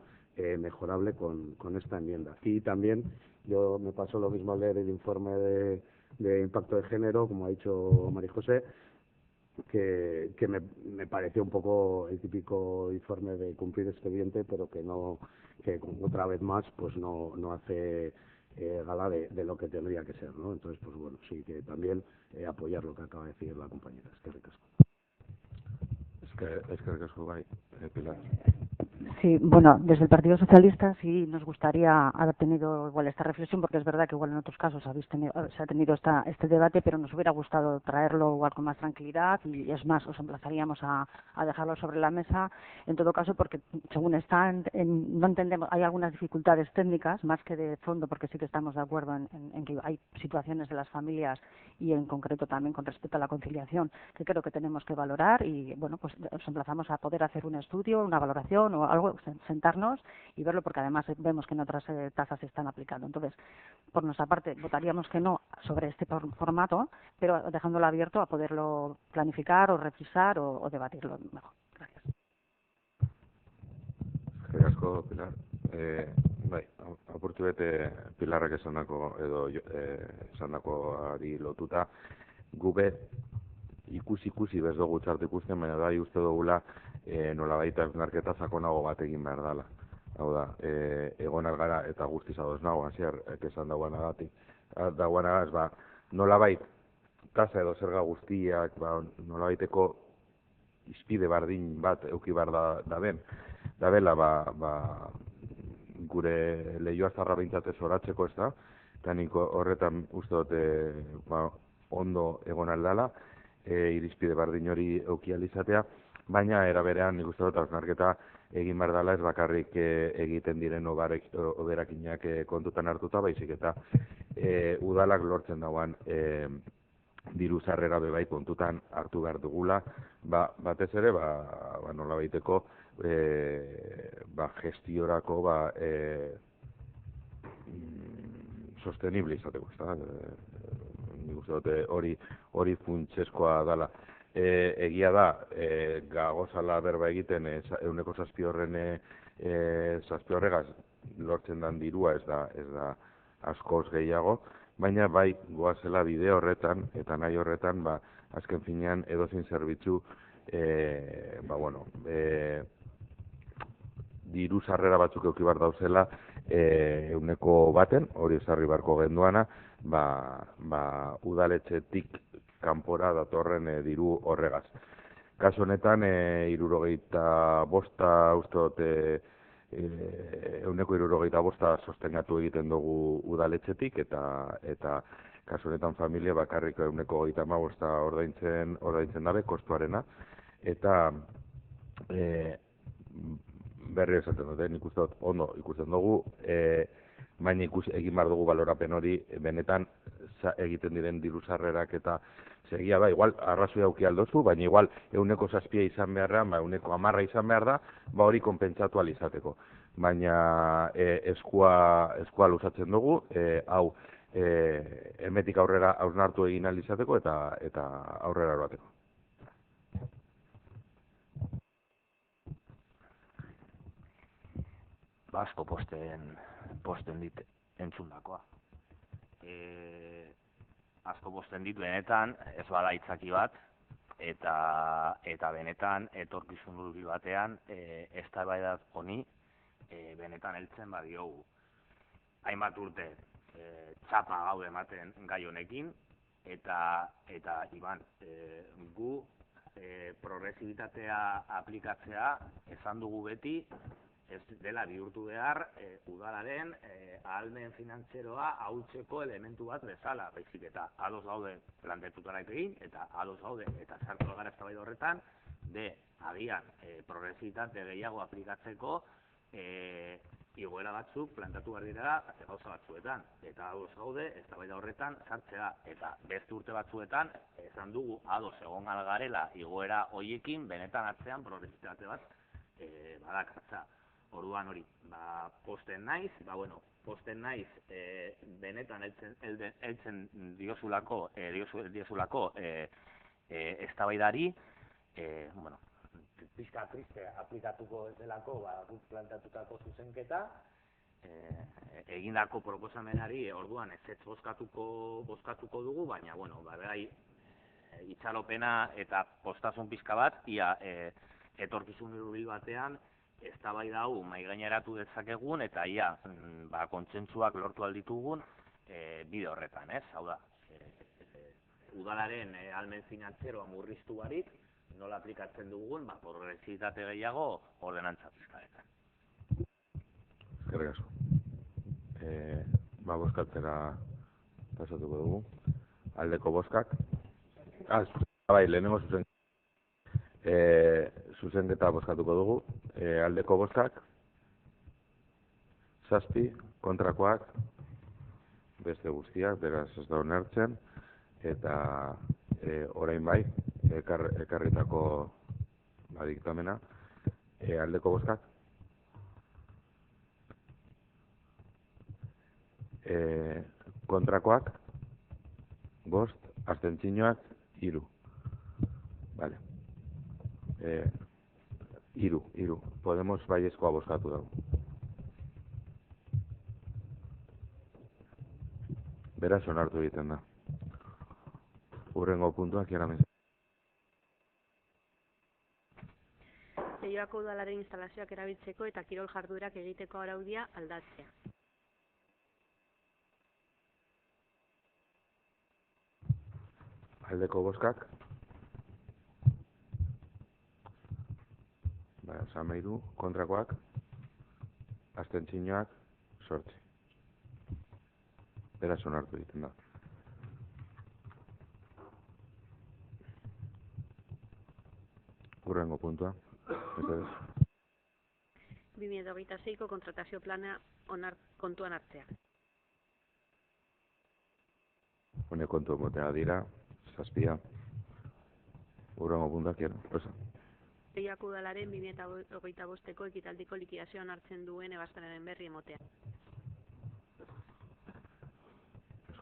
mejorable con esta enmienda. Y también yo me pasó lo mismo al leer el informe de impacto de género, como ha dicho María José, que me pareció un poco el típico informe de cumplir expediente, pero que otra vez más pues no hace gala de lo que tendría que ser, ¿no? Entonces, pues bueno, sí que también apoyar lo que acaba de decir la compañera. Es que ricasco. Es que ricasco, Pilar. Sí, bueno, desde el Partido Socialista sí nos gustaría haber tenido igual esta reflexión, porque es verdad que igual en otros casos se ha tenido este debate, pero nos hubiera gustado traerlo igual con más tranquilidad, y es más, os emplazaríamos a dejarlo sobre la mesa, en todo caso, porque según están, no entendemos, hay algunas dificultades técnicas, más que de fondo, porque sí que estamos de acuerdo en que hay situaciones de las familias, y en concreto también con respecto a la conciliación, que creo que tenemos que valorar, y bueno, pues os emplazamos a poder hacer un estudio, una valoración o algo, sentarnos y verlo, porque además vemos que en otras tasas se están aplicando. Entonces, por nuestra parte, votaríamos que no sobre este formato, pero dejándolo abierto a poderlo planificar o revisar o debatirlo mejor. Gracias. Eskerrik asko, Pilar. Bai, apurtu bete Pilarrak esandako edo esandakoari lotuta, gube ikusi bez dugu txartu ikusten, baina bai uste dugula nolabait hausnarketa sakonago bat egin behar dela. Hau da, egon algara eta guztiz adoz nago, hasier, esan dagoanagaz, nolabait tasa edo zerga guztiak, nolabaiteko izpide bardin bat euki behar da bela, gure lehioa zarra behintzatez horatzeko, ez da, eta nik horretan uste dute ondo egon aldala, irizpide bardin hori euki alizatea, baina era berean nik uste dut hausnarketa egin behar dela, ez bakarrik egiten diren oberakinak kontutan hartuta, baizik eta udalak lortzen dauan diru sarrera bebai kontutan hartu behar dugula, batez ere, nolabaiteko gestiorako sostenible izateko, ez da? Nik uste dute hori funtsezkoa dela. Egia da, gagozala berba egiten euneko zazpi horregaz lortzen den dirua ez da askoz gehiago, baina bai goazela bide horretan eta nahi horretan, azken finean edozein zerbitzu diru sarrera batzuk euki behar dauzela euneko baten, hori ezarri beharko genduana, udaletxetik kanpora datorren diru horregaz. Kasu honetan, 65 uste dut euneko 65 sostengatu egiten dugu udaletxetik, eta kasu honetan familia bakarrik euneko 35 ordaintzen dabe kostuarena, eta berri esaten dute, nik uste dut ondo ikusten dugu, baina egin behar dugu balorapen hori, benetan egiten diren diru sarrerak eta segia da, igual arrazoi auki aldozu, baina igual euneko 7 izan beharrean, euneko 10 izan behar da, hori konpentsatu alizateko. Baina eskua luzatzen dugu, hau hemetik aurrera hausnartu egin alizateko eta aurrera eroateko. Asko posten dit entzundakoa. Asko posten dit benetan, ez bada itzaki bat, eta benetan etorkizun hurbil batean eztabaidat honi benetan heltzen badiogu. Hainbat urte txapa gaude ematen gai honekin, eta Iban, gu progresibitatea aplikatzea esan dugu beti, ez dela bihurtu behar udalaren ahalmen finantzeroa ahultzeko elementu bat bezala, baizik eta ados gaude planteatutak egin, eta ados gaude eta sartu gara eztabaida horretan, agian progresibitate gehiago aplikatzeko igoera batzuk plantatu behar dira gauza batzuetan, eta ados gaude, eztabaida horretan sartzea, eta beste urte batzuetan esan dugu ados egon garela igoera horiekin benetan atzean progresibitate bat badakartza. Orduan hori, posten naiz, benetan heltzen diozulako eztabaidari, pixka triste aplikatuko ez delako guk plantatutako zuzenketa, egindako proposamenari orduan ezetz bozkatuko dugu, baina bai itxaropena eta postasun pixka bat, ia etorkizun hurbil batean eztabaida hau mahaigaineratu dezakegun eta ia kontsentsuak lortu alditugun bide horretan, ez? Hau da, udalaren ahalmen finantzieroa murriztu barik, nola aplikatzen dugun, progresibitate gehiago ordenantza fiskaletan. Eskerrik asko. Bozkatzera pasatuko dugu. Aldeko bozkak. Lehenengo zuzenketa bozkatuko dugu. Aldeko bozkak. 7, kontrakoak, beste guztiak, beraz ez da onartzen, eta orain bai, ekarritako diktamena, aldeko bozkak. Kontrakoak, 5, abstentzioak, 3. Vale. 3. Podemos baiezkoa bozkatu dugu. Beraz onartu egiten da. Hurrengo puntuak jaramen. Leioako udalaren instalazioak erabiltzeko eta kirol jarduerak egiteko araudia aldatzea. Aldeko bozkak. 13, kontrakoak, abstentzioak, 8. Beraz onartu egiten da. Hurrengo puntua. 2026ko kontratazio plana kontuan hartzea. Hone kontu motea dira, 7. Hurrengo puntuak jero. Leioako udalaren 2025ko ekitaldiko likidazioan hartzen duen ebazpenaren berri emotea.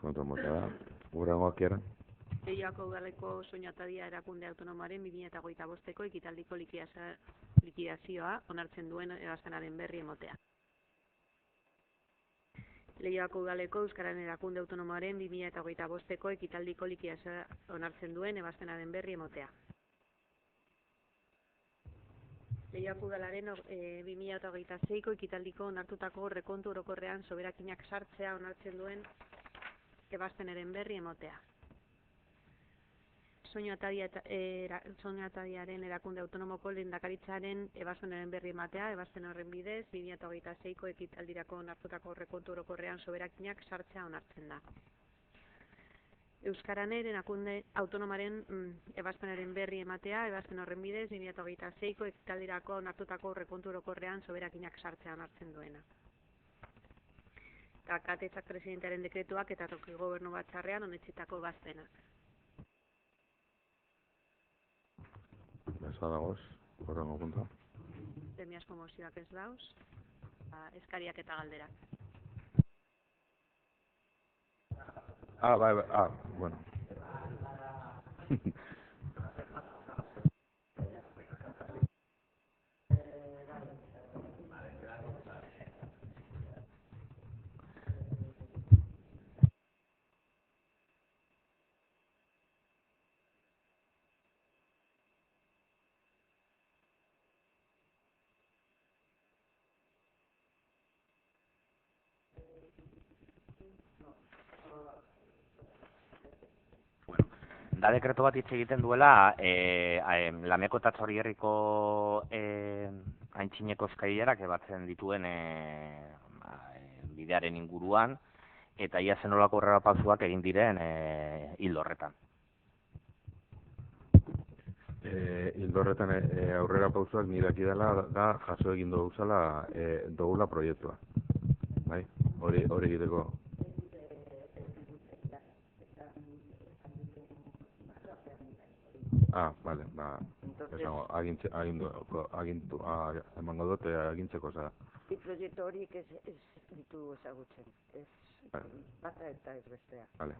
Kontu motea da. Hurrengoak jero. Leioako udaleko soinatadia erakunde autonomoaren 2025ko ekitaldiko likidazioa onartzen duen ebazpenaren berri emotea. Leioako udaleko euskararen erakunde autonomoaren 2025ko ekitaldiko likidazioa onartzen duen ebazpenaren berri emotea. Leioako udalaren 2026ko ekitaldiko onartutako aurrekontu orokorrean soberakinak sartzea onartzen duen ebazpenaren berri emotea. Soinatadiaren erakunde autonomoko lehendakaritzaren ebazpenaren berri ematea, ebazpen horren bidez 2026ko ekitaldirako onartutako aurrekontu orokorrean soberakinak sartzea onartzen da. Euskaranen erakunde autonomaren ebazpenaren berri ematea, ebazpen horren bidez 2026ko ekitaldirako onartutako aurrekontu orokorrean soberakinak sartzea onartzen duena. Eta katetzak presidentearen dekretuak eta toki gobernu batzarrean onetsitako ebazpenak. Beza dagoz, horrengo puntua. Premiazko mozioak ez dauz, eskariak eta galderak. Bai, bueno. Da dekreto bat hitz egiten duela Lameko eta Txorierriko aintzineko eskailerak ebatzen dituen bidearen inguruan, eta ia zenolako aurrerapausoak egin diren hildo horretan. ildo horretan aurrera pausoak nire dela da jaso egin dugula proiektua. Bai? Hori egiteko. Vale, emango dut agintzeko, oza. Proiektu horiek ez ditu ezagutzen, ez bata eta ez bestea. Vale,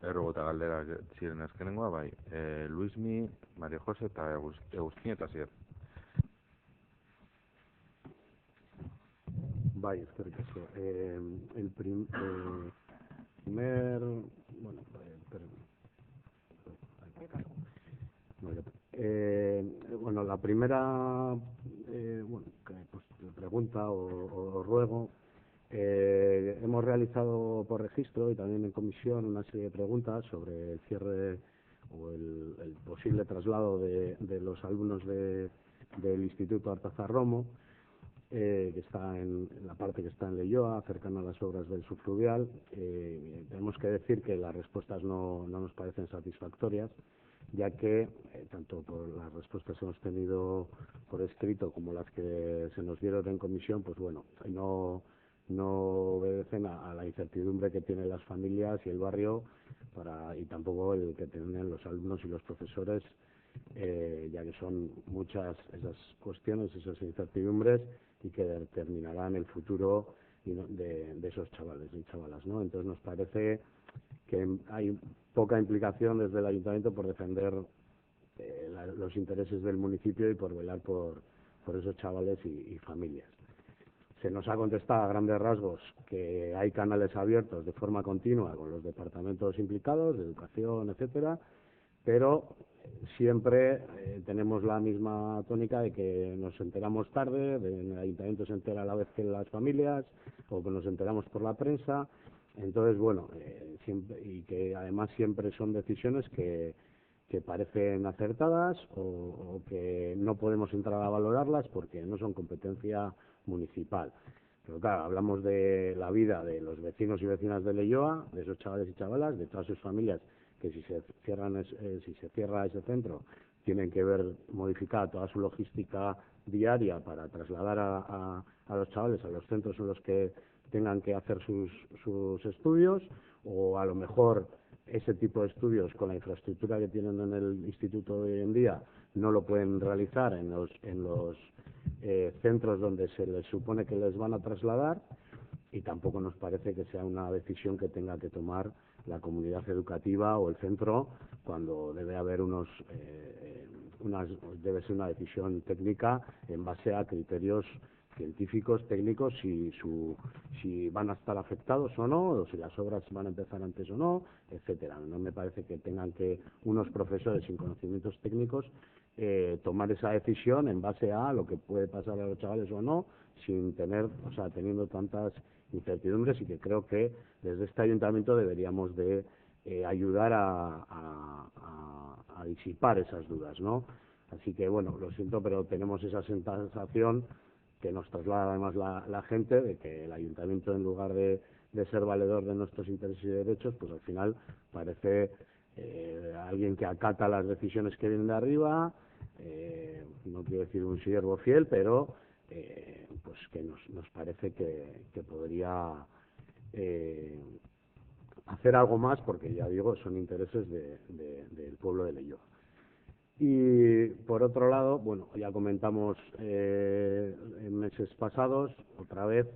errogo eta galdera ziren azkenengoa, bai. Luismi, Maria Jose eta Agustin eta Zier. Bai, eskerrik asko. El primer... Bueno, la primera pregunta o ruego, hemos realizado por registro y también en comisión una serie de preguntas sobre el cierre o el posible traslado de los alumnos del Instituto Artazarromo, que está en la parte que está en Leioa, cercana a las obras del subfluvial. Tenemos que decir que las respuestas no nos parecen satisfactorias, ya que tanto por las respuestas que hemos tenido por escrito como las que se nos dieron en comisión, pues bueno, no obedecen a la incertidumbre que tienen las familias y el barrio y tampoco el que tienen los alumnos y los profesores, ya que son muchas esas cuestiones, esas incertidumbres, y que determinarán el futuro de esos chavales y chavalas, ¿no? Entonces nos parece que hay poca implicación desde el ayuntamiento por defender los intereses del municipio y por velar por esos chavales y familias. Se nos ha contestado a grandes rasgos que hay canales abiertos de forma continua con los departamentos implicados, de educación, etcétera, pero siempre tenemos la misma tónica de que nos enteramos tarde, el ayuntamiento se entera a la vez que las familias, o que nos enteramos por la prensa. Entonces, bueno, y que además siempre son decisiones que parecen acertadas o que no podemos entrar a valorarlas porque no son competencia municipal. Pero claro, hablamos de la vida de los vecinos y vecinas de Leioa, de esos chavales y chavalas, de todas sus familias, que si se cierra ese centro, tienen que ver modificada toda su logística diaria para trasladar a los chavales a los centros en los que tengan que hacer sus estudios, o a lo mejor ese tipo de estudios con la infraestructura que tienen en el instituto hoy en día no lo pueden realizar en los centros donde se les supone que les van a trasladar, y tampoco nos parece que sea una decisión que tenga que tomar la comunidad educativa o el centro, cuando debe haber debe ser una decisión técnica en base a criterios científicos, técnicos, si van a estar afectados o no, o si las obras van a empezar antes o no, etcétera. No me parece que tengan que unos profesores sin conocimientos técnicos tomar esa decisión en base a lo que puede pasar a los chavales o no, sin teniendo tantas incertidumbres, y que creo que desde este ayuntamiento deberíamos de ayudar a disipar esas dudas, ¿no? Así que, bueno, lo siento, pero tenemos esa sensación que nos traslada además la gente, de que el ayuntamiento, en lugar de ser valedor de nuestros intereses y derechos, pues al final parece alguien que acata las decisiones que vienen de arriba, no quiero decir un siervo fiel, pero pues que nos parece que podría hacer algo más, porque ya digo, son intereses del pueblo de Leioa. Y por otro lado, bueno, ya comentamos en meses pasados, otra vez,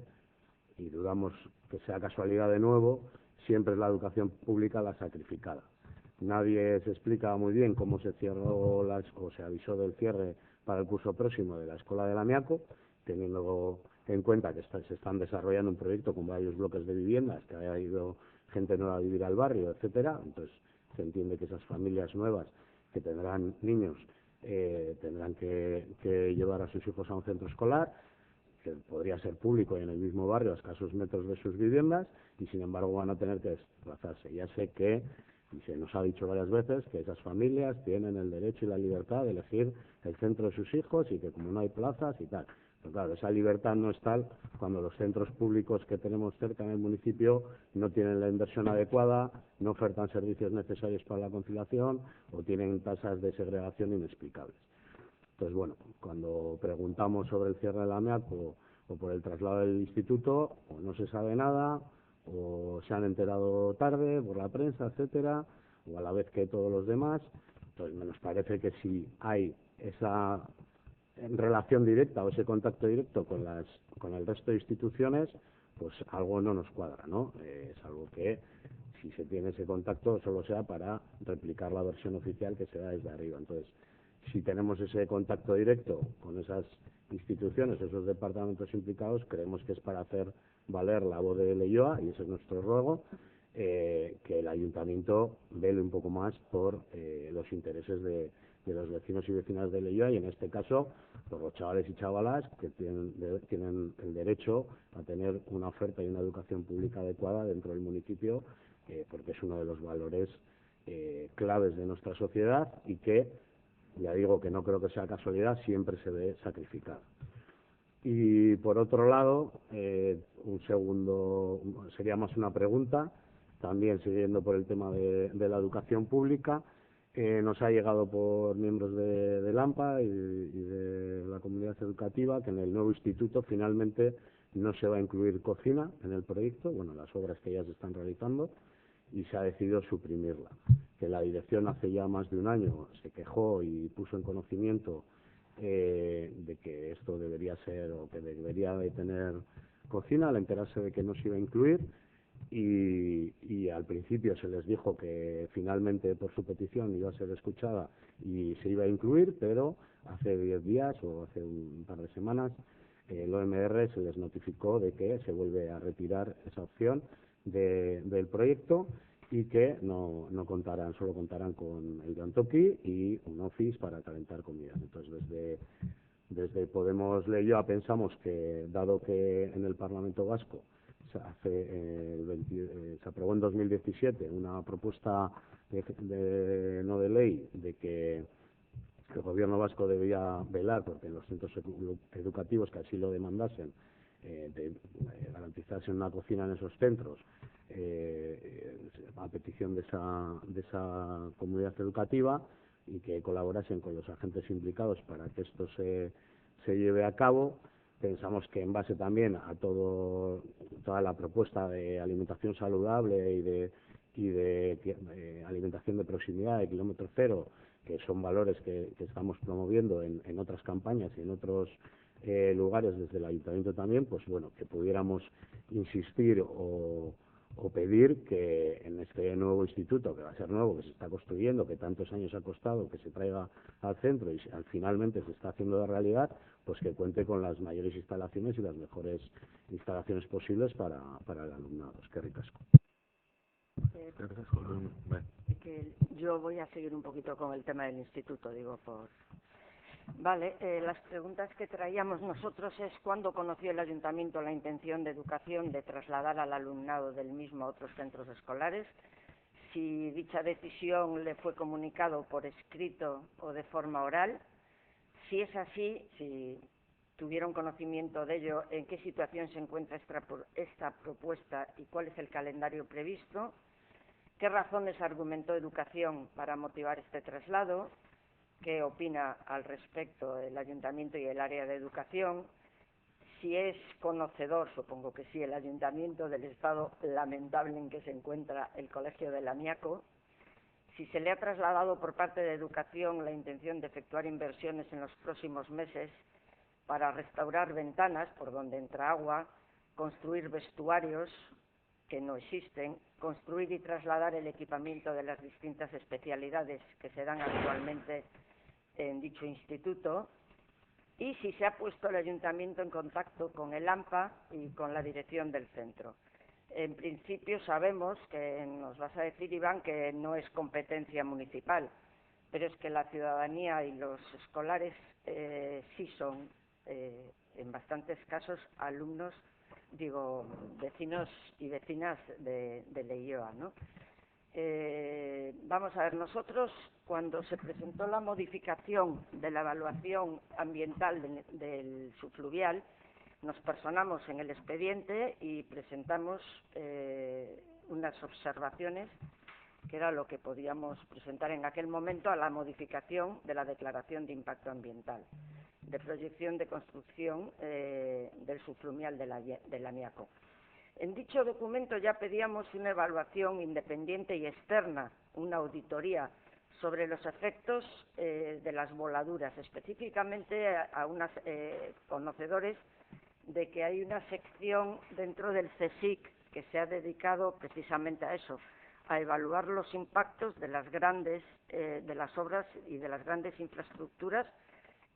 y dudamos que sea casualidad de nuevo, siempre es la educación pública la sacrificada. Nadie se explica muy bien cómo se cerró o se avisó del cierre para el curso próximo de la Escuela de Lamiaco, teniendo en cuenta que se están desarrollando un proyecto con varios bloques de viviendas, que haya ido gente nueva a vivir al barrio, etcétera. Entonces se entiende que esas familias nuevas que tendrán niños tendrán que llevar a sus hijos a un centro escolar, que podría ser público y en el mismo barrio, a escasos metros de sus viviendas, y sin embargo van a tener que desplazarse. Ya sé que, y se nos ha dicho varias veces, que esas familias tienen el derecho y la libertad de elegir el centro de sus hijos, y que como no hay plazas y tal, Pero claro, esa libertad no es tal cuando los centros públicos que tenemos cerca en el municipio no tienen la inversión adecuada, no ofertan servicios necesarios para la conciliación o tienen tasas de segregación inexplicables. Entonces, bueno, cuando preguntamos sobre el cierre de la AMEAC o por el traslado del instituto, o no se sabe nada, o se han enterado tarde por la prensa, etcétera, o a la vez que todos los demás. Entonces, nos parece que si hay esa relación directa o ese contacto directo con el resto de instituciones, pues algo no nos cuadra, ¿no? Es algo que, si se tiene ese contacto, solo sea para replicar la versión oficial que se da desde arriba. Entonces, si tenemos ese contacto directo con esas instituciones, esos departamentos implicados, creemos que es para hacer valer la voz de Leioa, y ese es nuestro ruego, que el ayuntamiento vele un poco más por los intereses de los vecinos y vecinas de Leioa, y en este caso por los chavales y chavalas que tienen el derecho a tener una oferta y una educación pública adecuada dentro del municipio, porque es uno de los valores claves de nuestra sociedad y que, ya digo que no creo que sea casualidad, siempre se ve sacrificar. Y por otro lado, un segundo, sería más una pregunta, también siguiendo por el tema de la educación pública. Nos ha llegado por miembros del AMPA y de la comunidad educativa que en el nuevo instituto finalmente no se va a incluir cocina en el proyecto, bueno, las obras que ya se están realizando, y se ha decidido suprimirla. Que la dirección hace ya más de un año se quejó y puso en conocimiento de que esto debería ser o que debería de tener cocina, al enterarse de que no se iba a incluir, y al principio se les dijo que finalmente por su petición iba a ser escuchada y se iba a incluir, pero hace 10 días o hace un par de semanas el OMR se les notificó de que se vuelve a retirar esa opción del proyecto y que no contarán, solo contarán con el Jantoki y un office para calentar comidas. Entonces, desde Podemos Leioa pensamos que, dado que en el Parlamento Vasco se aprobó en 2017 una propuesta no de ley de que el Gobierno vasco debía velar porque en los centros educativos que así lo demandasen garantizarse una cocina en esos centros a petición de esa comunidad educativa, y que colaborasen con los agentes implicados para que esto se lleve a cabo. Pensamos que en base también a toda la propuesta de alimentación saludable y de alimentación de proximidad, de kilómetro cero, que son valores que estamos promoviendo en otras campañas y en otros lugares desde el ayuntamiento también, pues bueno, que pudiéramos insistir o pedir que en este nuevo instituto, que va a ser nuevo, que se está construyendo, que tantos años ha costado que se traiga al centro y finalmente se está haciendo de realidad, pues que cuente con las mayores instalaciones y las mejores instalaciones posibles para el alumnado. Es que ricasco. Que yo voy a seguir un poquito con el tema del instituto, digo, Vale, las preguntas que traíamos nosotros es cuándo conoció el ayuntamiento la intención de educación de trasladar al alumnado del mismo a otros centros escolares, si dicha decisión le fue comunicado por escrito o de forma oral, si es así, si tuvieron conocimiento de ello, en qué situación se encuentra esta propuesta y cuál es el calendario previsto, qué razones argumentó Educación para motivar este traslado, qué opina al respecto el Ayuntamiento y el área de Educación, si es conocedor, supongo que sí, el Ayuntamiento del estado lamentable en que se encuentra el Colegio de Lamiaco, si se le ha trasladado por parte de Educación la intención de efectuar inversiones en los próximos meses para restaurar ventanas por donde entra agua, construir vestuarios que no existen, construir y trasladar el equipamiento de las distintas especialidades que se dan actualmente en dicho instituto, y si se ha puesto el ayuntamiento en contacto con el AMPA y con la dirección del centro. En principio sabemos que nos vas a decir, Iván, que no es competencia municipal, pero es que la ciudadanía y los escolares sí son, en bastantes casos, vecinos y vecinas de Leioa, ¿no? Vamos a ver, nosotros cuando se presentó la modificación de la evaluación ambiental del subfluvial, nos personamos en el expediente y presentamos unas observaciones, que era lo que podíamos presentar en aquel momento a la modificación de la declaración de impacto ambiental, de proyección de construcción del subfluvial del Aniaco. En dicho documento ya pedíamos una evaluación independiente y externa, una auditoría sobre los efectos de las voladuras, específicamente a unos conocedores de que hay una sección dentro del CSIC que se ha dedicado precisamente a eso, a evaluar los impactos de las grandes, de las obras y de las grandes infraestructuras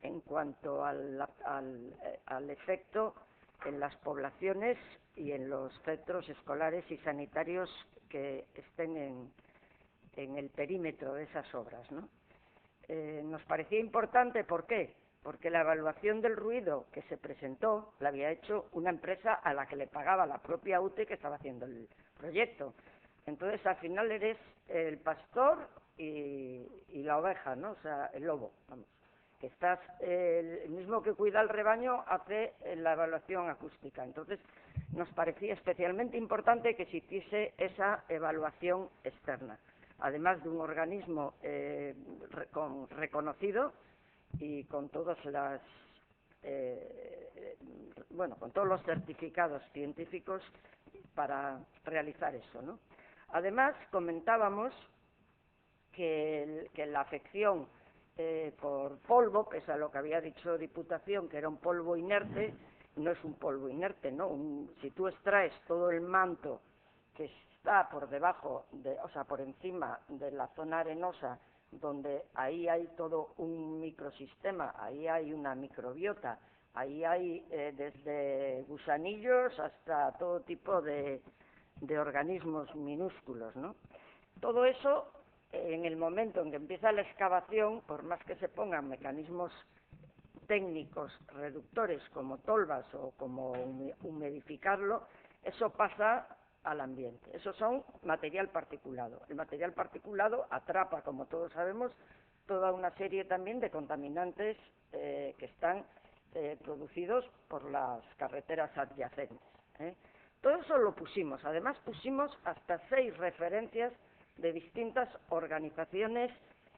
en cuanto al efecto en las poblaciones y en los centros escolares y sanitarios que estén en el perímetro de esas obras, ¿no? Nos parecía importante, ¿por qué? Porque la evaluación del ruido que se presentó la había hecho una empresa a la que le pagaba la propia UTE que estaba haciendo el proyecto. Entonces, al final eres el pastor y la oveja, ¿no? O sea, el lobo, vamos. Que estás, el mismo que cuida el rebaño hace la evaluación acústica. Entonces, nos parecía especialmente importante que se hiciese esa evaluación externa, además de un organismo reconocido y con todas las con todos los certificados científicos para realizar eso, ¿no? Además, comentábamos que la afección por polvo, pese a lo que había dicho Diputación, que era un polvo inerte, no es un polvo inerte, ¿no? Si tú extraes todo el manto que está por debajo, o sea, por encima de la zona arenosa, donde ahí hay todo un microsistema, ahí hay una microbiota, ahí hay desde gusanillos hasta todo tipo de organismos minúsculos, ¿no? Todo eso, en el momento en que empieza la excavación, por más que se pongan mecanismos técnicos reductores como tolvas o como humidificarlo, eso pasa al ambiente. Eso son material particulado. El material particulado atrapa, como todos sabemos, toda una serie también de contaminantes que están producidos por las carreteras adyacentes. Todo eso lo pusimos. Además pusimos hasta 6 referencias de distintas organizaciones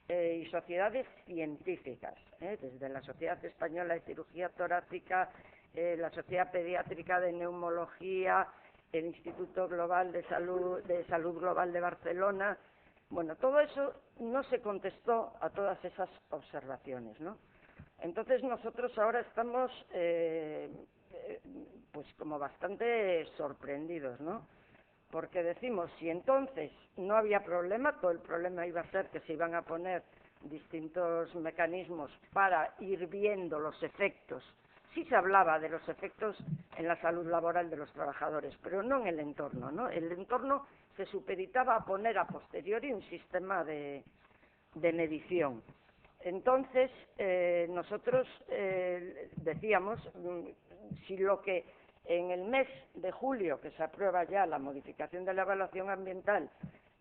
y sociedades científicas, desde la Sociedad Española de Cirugía Torácica, la Sociedad Pediátrica de Neumología, el Instituto Global de Salud Global de Barcelona. Bueno, todo eso no se contestó a todas esas observaciones, ¿no? Entonces nosotros ahora estamos pues como bastante sorprendidos, ¿no? Porque decimos, si entonces no había problema, todo el problema iba a ser que se iban a poner distintos mecanismos para ir viendo los efectos. Sí se hablaba de los efectos en la salud laboral de los trabajadores, pero no en el entorno, ¿no? El entorno se supeditaba a poner a posteriori un sistema de medición. Entonces, nosotros decíamos, si lo que en el mes de julio, que se aprueba ya la modificación de la evaluación ambiental,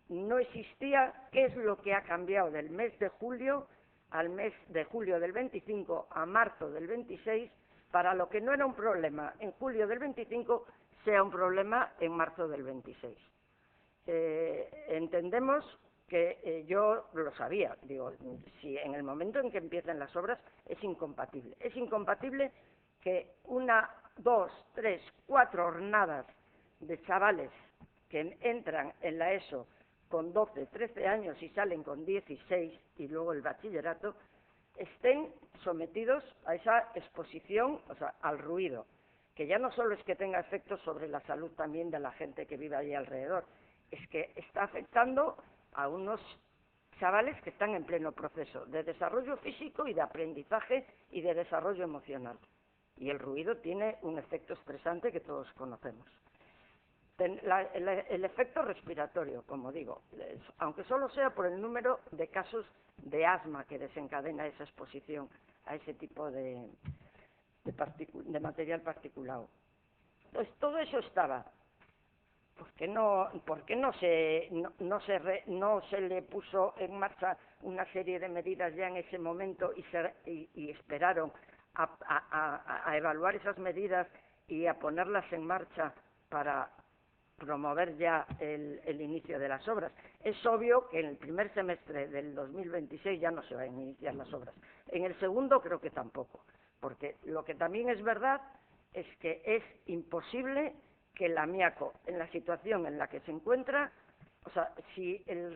no existía, ¿qué es lo que ha cambiado del mes de julio al mes de julio del 25 a marzo del 26, para lo que no era un problema en julio del 25, sea un problema en marzo del 26? Entendemos que yo lo sabía, digo, si en el momento en que empiezan las obras es incompatible. Es incompatible que 1, 2, 3, 4 jornadas de chavales que entran en la ESO con 12, 13 años y salen con 16 y luego el bachillerato, estén sometidos a esa exposición, o sea, al ruido, que ya no solo es que tenga efectos sobre la salud también de la gente que vive allí alrededor, es que está afectando a unos chavales que están en pleno proceso de desarrollo físico y de aprendizaje y de desarrollo emocional. Y el ruido tiene un efecto estresante que todos conocemos. El efecto respiratorio, como digo, aunque solo sea por el número de casos de asma que desencadena esa exposición a ese tipo de material particulado. Entonces, todo eso estaba. ¿Por qué no se le puso en marcha una serie de medidas ya en ese momento y esperaron a evaluar esas medidas y a ponerlas en marcha para promover ya el inicio de las obras? Es obvio que en el primer semestre del 2026 ya no se van a iniciar las obras. En el segundo creo que tampoco, porque lo que también es verdad es que es imposible que el Amiaco, en la situación en la que se encuentra, o sea, si el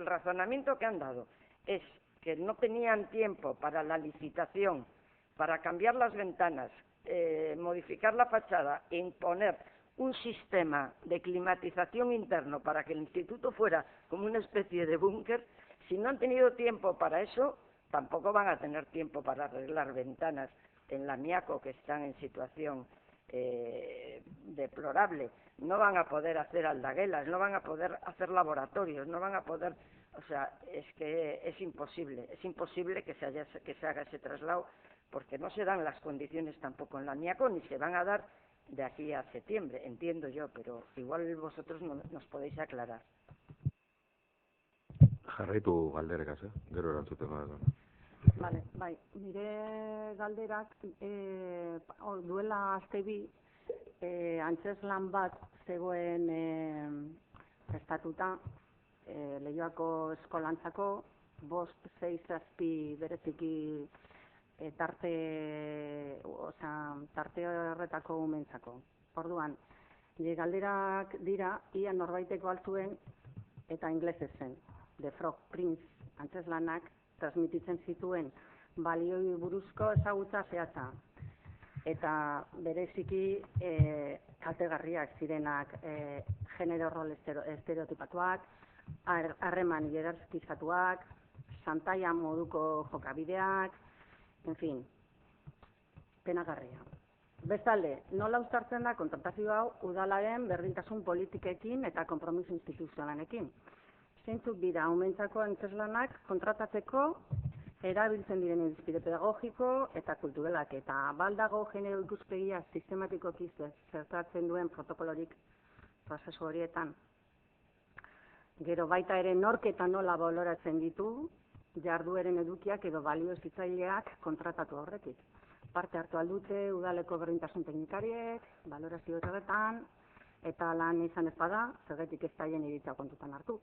razonamiento que han dado es que no tenían tiempo para la licitación, para cambiar las ventanas, modificar la fachada e imponer un sistema de climatización interno para que el instituto fuera como una especie de búnker, si no han tenido tiempo para eso, tampoco van a tener tiempo para arreglar ventanas en la Amiaco, que están en situación deplorable. No van a poder hacer aldaguelas, no van a poder hacer laboratorios, no van a poder, o sea, es que es imposible que se haga ese traslado, porque no se dan las condiciones tampoco en la Amiaco, ni se van a dar de aquí a septiembre, entiendo yo, pero igual vosotros nos podéis aclarar. Jarraitu galderekaz, gero erantzuteko da. Vale, bai, nire galderak duela aste bi antzezlan bat zegoen prestatuta Leioako eskolantzako 5, 6, 7 bereziki tarte horretako umentzako. Orduan, nire galderak dira ia norbaiteko altzuen eta inglesez zen. The Frog Prince antzeslanak transmititzen zituen balioi buruzko ezagutza zehatza eta bereziki kaltegarriak zirenak genero rol estereotipatuak, harreman hierarkizatuak, xantaia moduko jokabideak, en fin, penagarria. Bestalde, nola uztartzen da kontratazio hau udalaren berdintasun politikekin eta konpromiso instituzionalekin? Zeintzuk dira umentzako antzeslanak kontratatzeko erabiltzen diren irizpide pedagogiko eta kulturalak, eta baldago genero ikuspegia sistematikoki zertatzen duen protokolorik prozesu horietan. Gero baita ere nork eta nola baloratzen ditu jardueren edukiak edo balio hezitzaileak kontratatu horretik. Parte hartu aldute udaleko berdintasun teknikariek, balorazio horretan, eta lan izan ez bada, zergatik ez daien iritza kontutan hartu.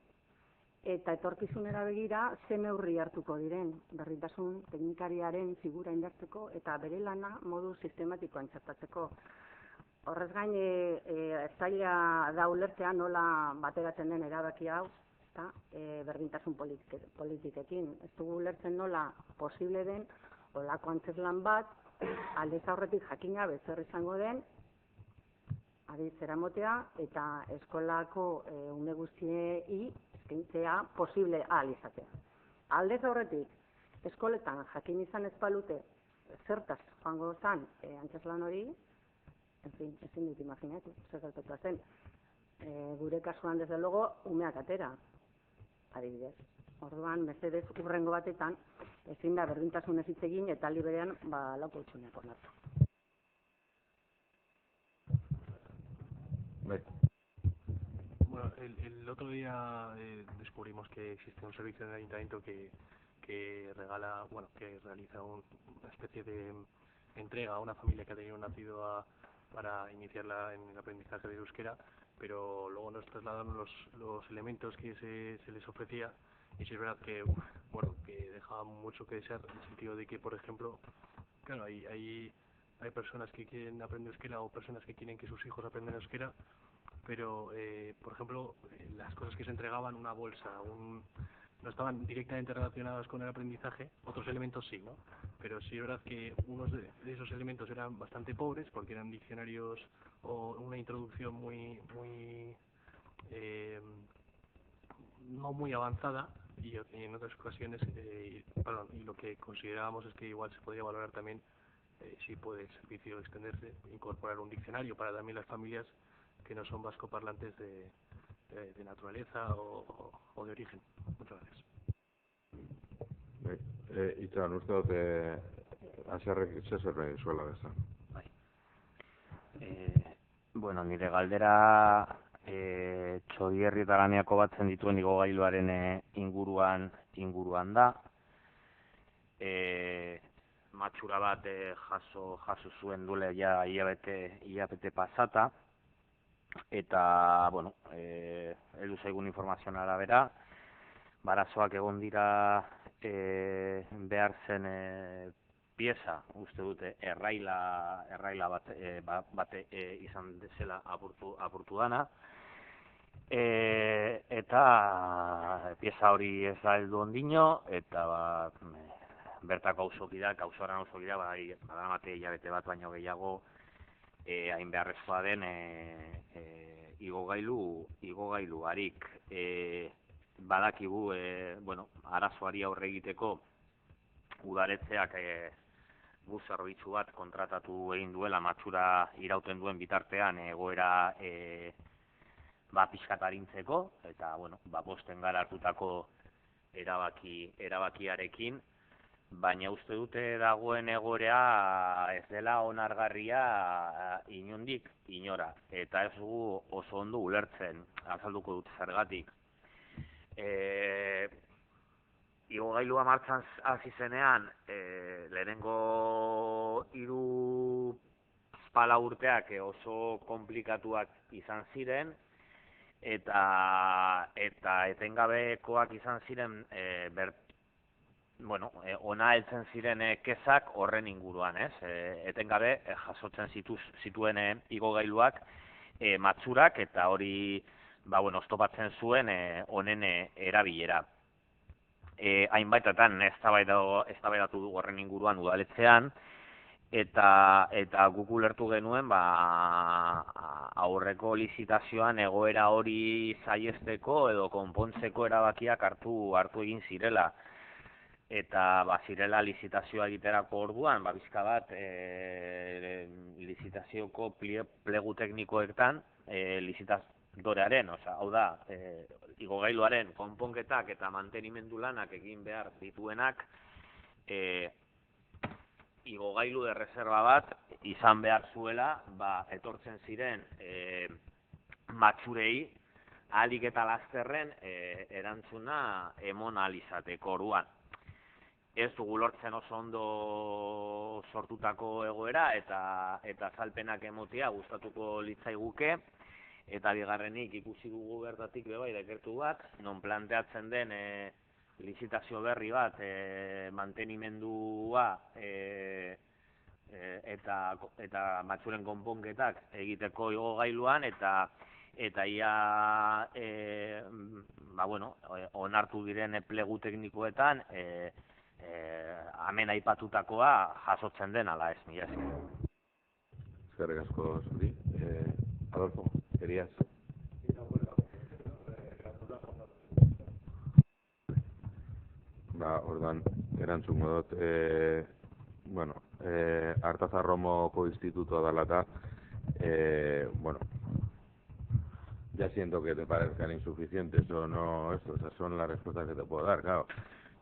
Eta etorkizunera begira, ze neurri hartuko diren berdintasun teknikariaren figura indartzeko eta bere lana modu sistematikoan txertatzeko. Horrez gain, zaila da ulertzea nola bateratzen den erabaki hau, berdintasun politikekin. Ez dugu ulertzen nola posible den olako antzezlan bat, aldez aurretik jakina bezer izango den, aditz eramotea eta eskolako ume guztiei eskaintzea posible ahal izatea. Aldez aurretik, eskoletan jakin izan ez balute zertaz joango zan antzezlan hori, en fin, ezin dut imaginatu, zer gertatu zen. Gure kasuan, desde luego, umeak atera, adibidez. Orduan, mesedez, urrengo batetan, ezin da berdintasunez hitz egin eta aldi berean lauko hutsuneak onartu. Bueno, el otro día descubrimos que existe un servicio en el ayuntamiento que regala, bueno, que realiza una especie de entrega a una familia que ha tenido un nacido para iniciarla en el aprendizaje de euskera, pero luego nos trasladaron los elementos que se les ofrecía, y sí es verdad que, bueno, que dejaba mucho que desear, en el sentido de que, por ejemplo, claro, hay personas que quieren aprender euskera o personas que quieren que sus hijos aprendan euskera, pero, por ejemplo, las cosas que se entregaban, una bolsa, no estaban directamente relacionadas con el aprendizaje, otros elementos sí, ¿no? Pero sí es verdad que unos de esos elementos eran bastante pobres, porque eran diccionarios o una introducción no muy avanzada, y en otras ocasiones, y lo que considerábamos es que igual se podría valorar también si puede el servicio extenderse, incorporar un diccionario para también las familias que no son vascoparlantes de naturaleza o de origen. Muchas gracias. Itxan, uste dut, Asiarrek zerbait zuela bezan. Bueno, nire galdera Txodierri eta Ganeako batzen dituen igogailuaren inguruan da. Matxura bat jaso zuen duela ja hilabete pasata, eta, bueno, heldu zaigun informazioan arabera, barazoak egon dira behar zen pieza, uste dute, erraila bat izan zela apurtu dana, eta pieza hori ez da heldu ondino, eta bertako auzoaren auzokida, badamate hilabete bat baino gehiago hain beharrezkoa den igogailu harik. Badakigu, arazoari aurre egiteko udaletzeak bus zerbitzu bat kontratatu egin duela matxura irauten duen bitartean egoera pixkat arintzeko, eta bosten gara hartutako erabakiarekin, baina uste dute dagoen egoera ez dela onargarria inondik inora, eta ez dugu oso ondo ulertzen, azalduko dut zergatik. Igogailua martxan hasi zenean, lehenengo 3-4 urteak oso konplikatuak izan ziren, eta etengabekoak izan ziren, ona heltzen ziren kezak horren inguruan, etengabe jasotzen zituen igogailuak matxurak, eta hori oztopatzen zuen honen erabilera. Hainbaitetan eztabaidatu dugu horren inguruan udaletzean, eta guk ulertu genuen aurreko lizitazioan egoera hori saihesteko edo konpontzeko erabakiak hartu egin zirela. Eta zirela lizitazioa egiterako orduan, bizka bat lizitazioko plegu teknikoetan lizitadorearen, hau da, igogailuaren konponketak eta mantenimendu lanak egin behar dituenak, igogailu de reserva bat izan behar zuela, etortzen ziren matxurei ahalik eta lasterren erantzuna emon ahal izateko orduan. Ez dugu lortzen oso ondo sortutako egoera eta azalpenak emotea gustatuko litzaiguke, eta bigarrenik ikusi dugu bertatik dekertu bat, non planteatzen den lizitazio berri bat mantenimendua eta matxuren konponketak egiteko igogailuan, eta ia onartu diren plegu teknikoetan hemen aipatutakoa jasotzen den ala ez, mila esker. Eskerrik asko zuri. Adolfo, querías. Orduan, erantzungo dut, Artazarromoko institutoa dela eta, ya siento que te parezcan insuficientes o no, esas son las respuestas que te puedo dar, claro.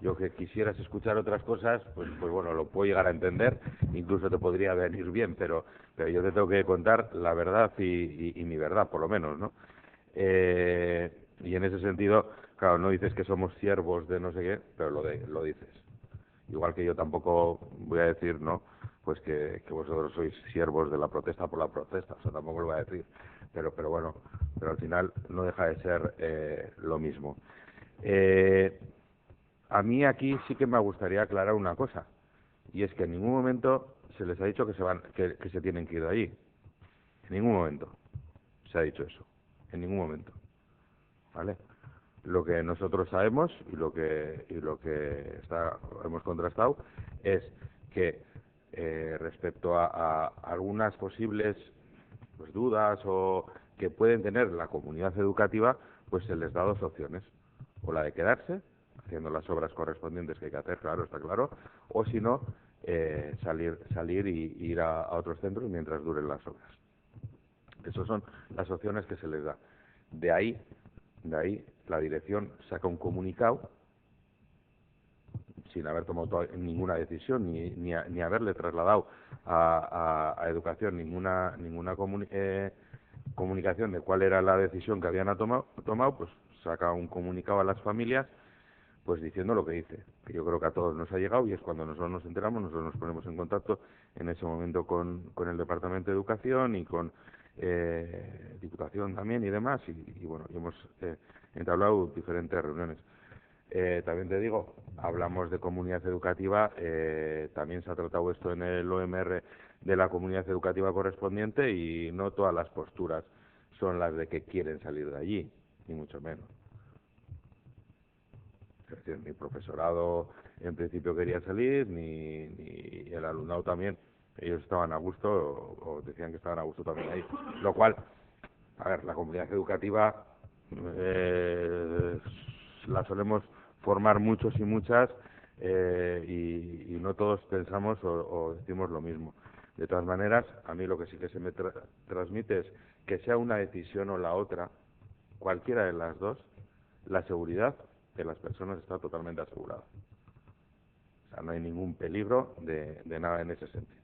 Yo que quisieras escuchar otras cosas, pues lo puedo llegar a entender, incluso te podría venir bien, pero yo te tengo que contar la verdad y mi verdad, por lo menos, ¿no? Y en ese sentido, claro, no dices que somos siervos de no sé qué, pero lo dices. Igual que yo tampoco voy a decir, ¿no?, pues que vosotros sois siervos de la protesta por la protesta, o sea, tampoco lo voy a decir, pero al final no deja de ser lo mismo. A mí aquí sí que me gustaría aclarar una cosa, y es que en ningún momento se les ha dicho que se tienen que ir de allí. En ningún momento se ha dicho eso, en ningún momento, ¿vale? Lo que nosotros sabemos y lo que hemos contrastado es que respecto a algunas posibles dudas o que pueden tener la comunidad educativa, pues se les da dos opciones: o la de quedarse haciendo las obras correspondientes que hay que hacer, claro, está claro, o si no, salir y ir a otros centros mientras duren las obras. Esas son las opciones que se les da. De ahí la dirección saca un comunicado sin haber tomado ninguna decisión ni haberle trasladado a Educación comunicación de cuál era la decisión que habían tomado, pues saca un comunicado a las familias, pues diciendo lo que dice, que yo creo que a todos nos ha llegado, y es cuando nosotros nos enteramos, nosotros nos ponemos en contacto en ese momento con el Departamento de Educación y con Diputación también y demás, y bueno, y hemos entablado diferentes reuniones. También te digo, hablamos de comunidad educativa, también se ha tratado esto en el OMR de la comunidad educativa correspondiente, y no todas las posturas son las de que quieren salir de allí, ni mucho menos. Es decir, mi profesorado en principio quería salir, ni el alumnado también. Ellos estaban a gusto, o decían que estaban a gusto también ahí. Lo cual, a ver, la comunidad educativa la solemos formar muchos y muchas, y no todos pensamos o decimos lo mismo. De todas maneras, a mí lo que sí que se me transmite es que sea una decisión o la otra, cualquiera de las dos, la seguridad de las personas está totalmente asegurada. O sea, no hay ningún peligro de nada en ese sentido.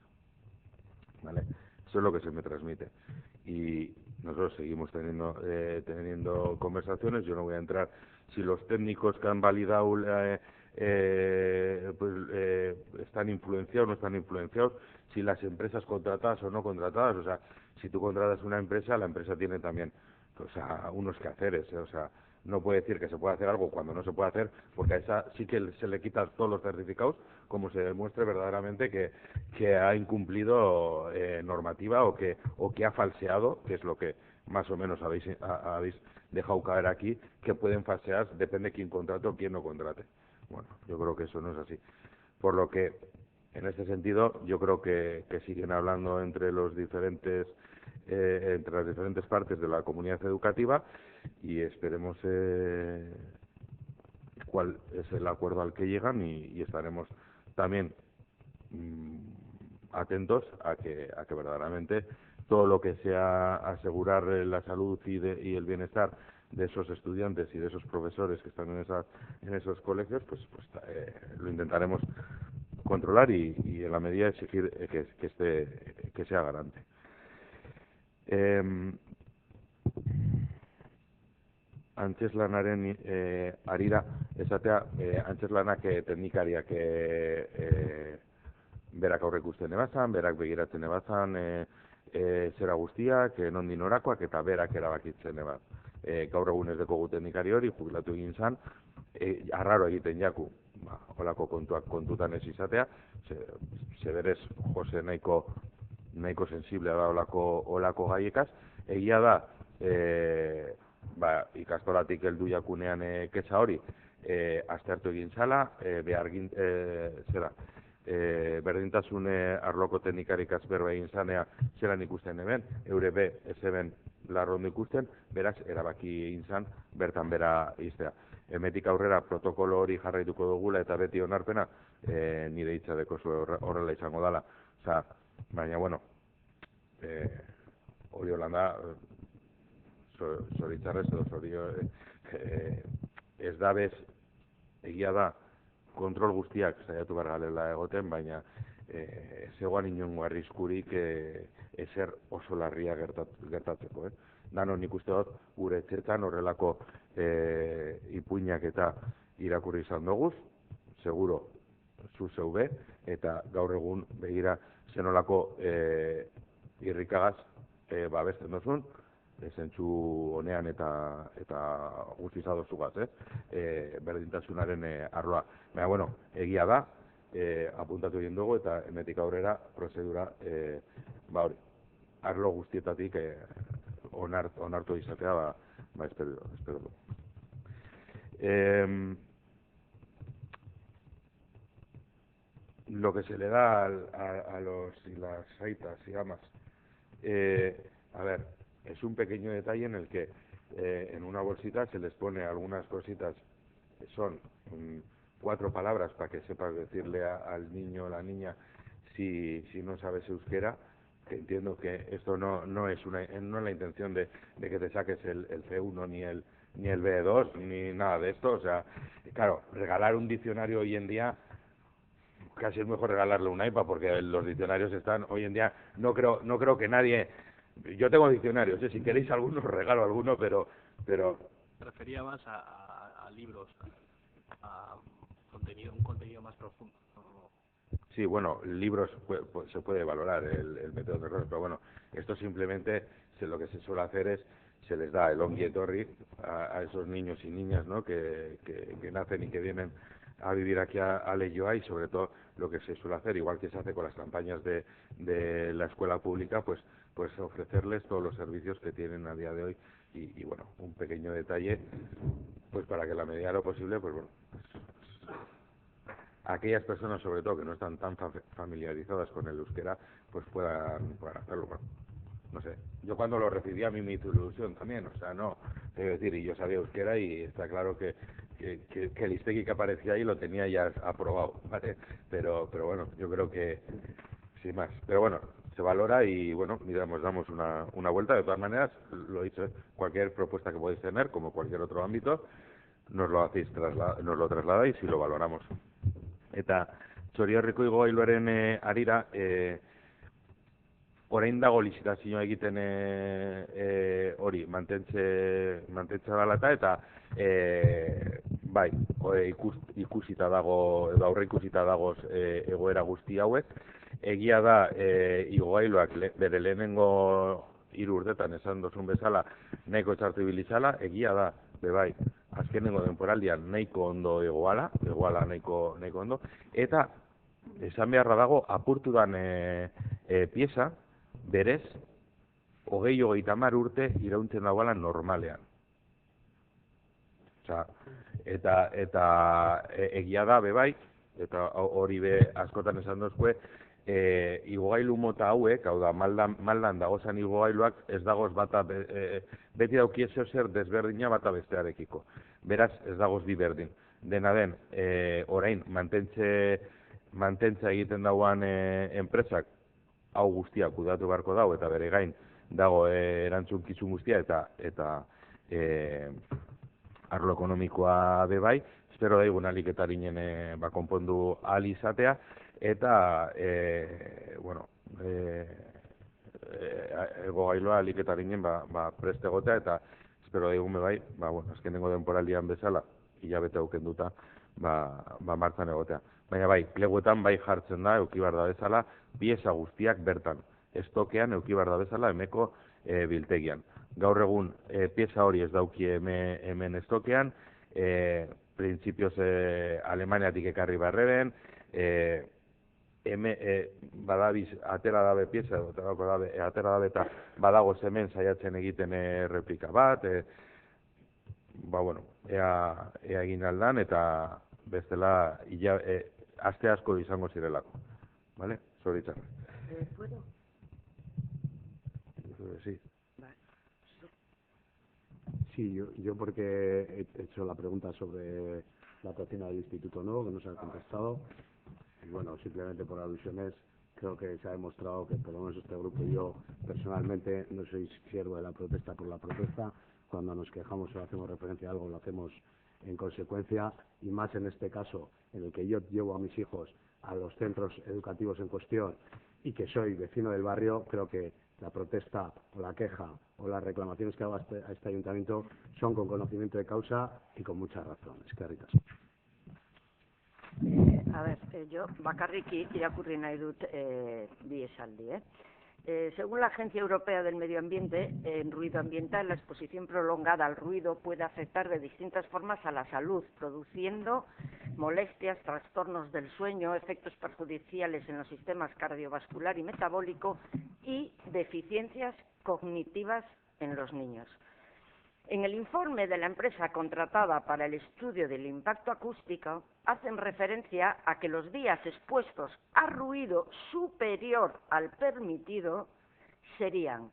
¿Vale? Eso es lo que se me transmite. Y nosotros seguimos teniendo conversaciones. Yo no voy a entrar si los técnicos que han validado están influenciados o no están influenciados, si las empresas contratadas o no contratadas. O sea, si tú contratas una empresa, la empresa tiene también, o sea, unos quehaceres, o sea, no puede decir que se puede hacer algo cuando no se puede hacer, porque a esa sí que se le quitan todos los certificados, como se demuestre verdaderamente que ha incumplido normativa o que ha falseado, que es lo que más o menos habéis dejado caer aquí, que pueden falsear, depende quién contrate o quién no contrate. Bueno, yo creo que eso no es así. Por lo que, en este sentido, yo creo que siguen hablando entre las diferentes partes de la comunidad educativa, y esperemos cuál es el acuerdo al que llegan, y estaremos también atentos a que verdaderamente todo lo que sea asegurar la salud y el bienestar de esos estudiantes y de esos profesores que están en esos colegios, pues lo intentaremos controlar y en la medida exigir que sea garante. Antzezlanaren harira esatea, antzezlanak teknikariak berak aurreikusten ebazan, berak begiratzen ebazan zera guztiak, nondik norakoak, eta berak erabakitzen ebaz. Gaur egun ez dekogu teknikari hori, jubilatu egin zan, arraro egiten jaku, holako kontuak kontutan ez izatea, ze berez Jose nahiko sensiblea da holako gaiekaz. Egia da, ikastolatik heldu jakunean kexa hori aztertu egin zala, berdintasun arloko teknikarikaz berba egin zanea zelan ikusten eben, eure be ez eben larrondo ikusten, beraz erabaki egin zan bertan bera iztea. Hemetik aurrera protokolo hori jarraituko dugula eta beti onarpena, nire hitza dekozu horrela izango dela. Osa, baina, bueno, hori holanda, zoritzarrez edo zorio ez da bez, egia da, kontrol guztiak saiatu behar galela egoten, baina zegoan inongo arriskurik ezer oso larria gertatzeko. Danon nik uste dut gure etxetan horrelako ipuinak eta irakurri izan doguz, seguro zu zeube, eta gaur egun begira zenolako irrikagaz babesten dozun, zentzu honean eta guztiz adostugaz, berdintasunaren arloa. Baina, bueno, egia da, apuntatu egin dugu, eta hemetik aurrera prozedura, hori, arlo guztietatik onartu izatea, espero du. Lo que se le da a los y las aitas y amas, a ver, es un pequeño detalle en el que en una bolsita se les pone algunas cositas, son 4 palabras para que sepas decirle al niño o la niña si no sabes euskera, que entiendo que esto no es la intención de que te saques el C1 ni el B2 ni nada de esto. O sea, claro, regalar un diccionario hoy en día casi es mejor regalarle un iPad, porque los diccionarios están hoy en día, no creo que nadie Yo tengo diccionarios, si queréis algunos regalo alguno, pero Me refería más a libros, a contenido, un contenido más profundo. sí, bueno, libros se puede valorar el método de error, pero bueno, esto simplemente lo que se suele hacer es se les da el ongi etorri a esos niños y niñas, ¿no? que nacen y que vienen a vivir aquí a Leioa, y sobre todo lo que se suele hacer, igual que se hace con las campañas de la escuela pública, pues ofrecerles todos los servicios que tienen a día de hoy, y bueno, un pequeño detalle pues para que a la medida de lo posible, pues bueno, aquellas personas sobre todo que no están tan familiarizadas con el euskera, pues puedan hacerlo. Bueno, no sé, yo cuando lo recibí a mí me hizo ilusión también, o sea, no, es decir, y yo sabía euskera y está claro que el Iztegui que aparecía ahí lo tenía ya aprobado, ¿vale? Pero bueno, yo creo que sin más, pero bueno, se valora y bueno, miramos, damos una vuelta. De todas maneras, lo he dicho, cualquier propuesta que podéis tener, como cualquier otro ámbito, nos lo hacéis nos lo trasladáis y lo valoramos. Eta Txorierriko igogailuaren arira, orain dago lizitazioa egiten hori mantentze dela eta bai, ikusita dago edo aurre ikusita dagoz egoera guzti hauek. Egia da igogailuak bere lehenengo 3 urtetan esan dozun bezala nahiko txartu ibilizala, egia da bai, azkenengo denporaldian nahiko ondo egoala nahiko ondo, eta esan beharra dago apurtudan pieza berez 20-30 urte irauntzen dagoela normalean. Osea, eta egia da bai, eta hori be askotan esan dozkue, igogailu mota hauek, hau da, maldan dagozan igogailuak ez dagoz bata, beti dauki zer desberdina bata bestearekiko. Beraz, ez dagoz bi berdin. Dena den, orain, mantentza egiten dauan enpresak, hau guztia kudatu beharko dago, eta bere gain dago erantzunkizun guztia, eta arlo ekonomikoa bai, espero daigun aliketaringen konpondu ahal izatea, eta bueno, egogailoa aliketaringen prest egotea, eta espero daigun bai, bueno, azkenengo denporaldian bezala, hilabete aukenduta, martzan egotea. Baina bai, pleguetan bai jartzen da, eukibar da bezala, pieza guztiak bertan, estokean eukibar da bezala, emeko biltegian. Gaur egun, pieza hori ez dauki hemen estokean, printzipioz Alemaniatik ekarri barreben, badabiz atera dabe pieza, atera dabe eta badagoz hemen saiatzen egiten replika bat, bueno, ea egin aldan, eta bestela aste asko izango zirelako. ¿Vale? Zoritxarra. ¿Puedo? Sí. Sí, yo porque he hecho la pregunta sobre la cocina del Instituto Nuevo, que no se ha contestado. Y bueno, simplemente por alusiones, creo que se ha demostrado que por lo menos este grupo y yo personalmente no soy siervo de la protesta por la protesta. Cuando nos quejamos o hacemos referencia a algo, lo hacemos en consecuencia, y más en este caso en el que yo llevo a mis hijos a los centros educativos en cuestión y que soy vecino del barrio. Creo que la protesta o la queja o las reclamaciones que hago a este ayuntamiento son con conocimiento de causa y con mucha razón. Eskerrik asko. A ver, yo bakarrik irakurri nahi dut bi esaldi, según la Agencia Europea del Medio Ambiente, en ruido ambiental, la exposición prolongada al ruido puede afectar de distintas formas a la salud, produciendo molestias, trastornos del sueño, efectos perjudiciales en los sistemas cardiovascular y metabólico y deficiencias cognitivas en los niños. En el informe de la empresa contratada para el estudio del impacto acústico, hacen referencia a que los días expuestos a ruido superior al permitido serían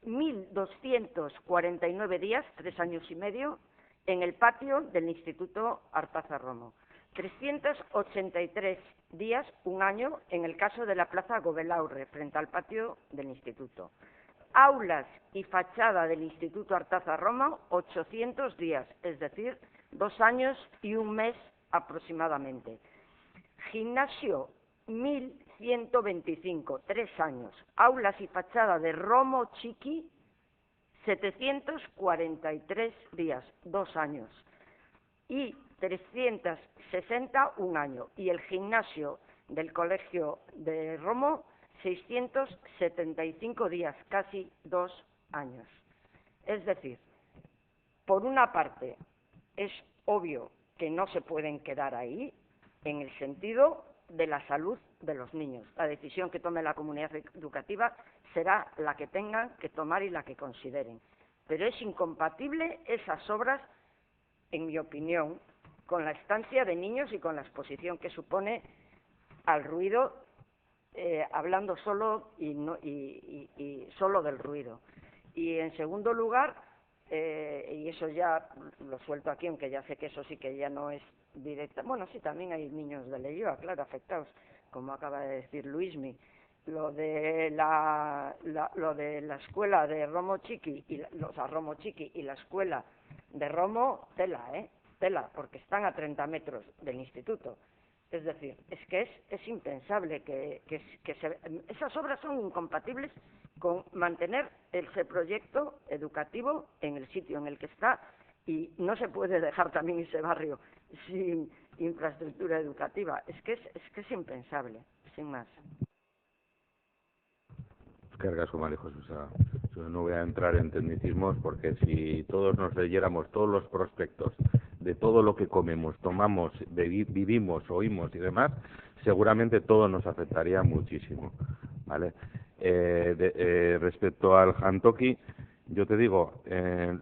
1.249 días, 3 años y medio, en el patio del Instituto Artaza Romo, 383 días, 1 año, en el caso de la Plaza Gobelaurre, frente al patio del Instituto. Aulas y fachada del Instituto Artaza Romo, 800 días, es decir, 2 años y 1 mes aproximadamente. Gimnasio, 1.000 125, 3 años. Aulas y fachada de Romo Chiqui, 743 días, 2 años. Y 360, 1 año. Y el gimnasio del colegio de Romo, 675 días, casi 2 años. Es decir, por una parte, es obvio que no se pueden quedar ahí, en el sentido de la salud de los niños. La decisión que tome la comunidad educativa será la que tengan que tomar y la que consideren. Pero es incompatible esas obras, en mi opinión, con la estancia de niños y con la exposición que supone al ruido, hablando solo y solo del ruido. Y en segundo lugar, y eso ya lo suelto aquí, aunque ya sé que eso sí que ya no es directa. Bueno, sí, también hay niños de Leioa, claro, afectados, como acaba de decir Luismi. Lo de la escuela de Romo Chiqui, Romo Chiqui y la escuela de Romo, tela, porque están a 30 metros del instituto. Es decir, es que es impensable esas obras son incompatibles con mantener ese proyecto educativo en el sitio en el que está, y no se puede dejar también ese barrio sin infraestructura educativa. Es que es impensable, sin más. Cargas, María José. O sea, yo no voy a entrar en tecnicismos, porque si todos nos leyéramos todos los prospectos de todo lo que comemos, tomamos, vivimos, oímos y demás, seguramente todo nos afectaría muchísimo, ¿vale? Respecto al jantoki, yo te digo,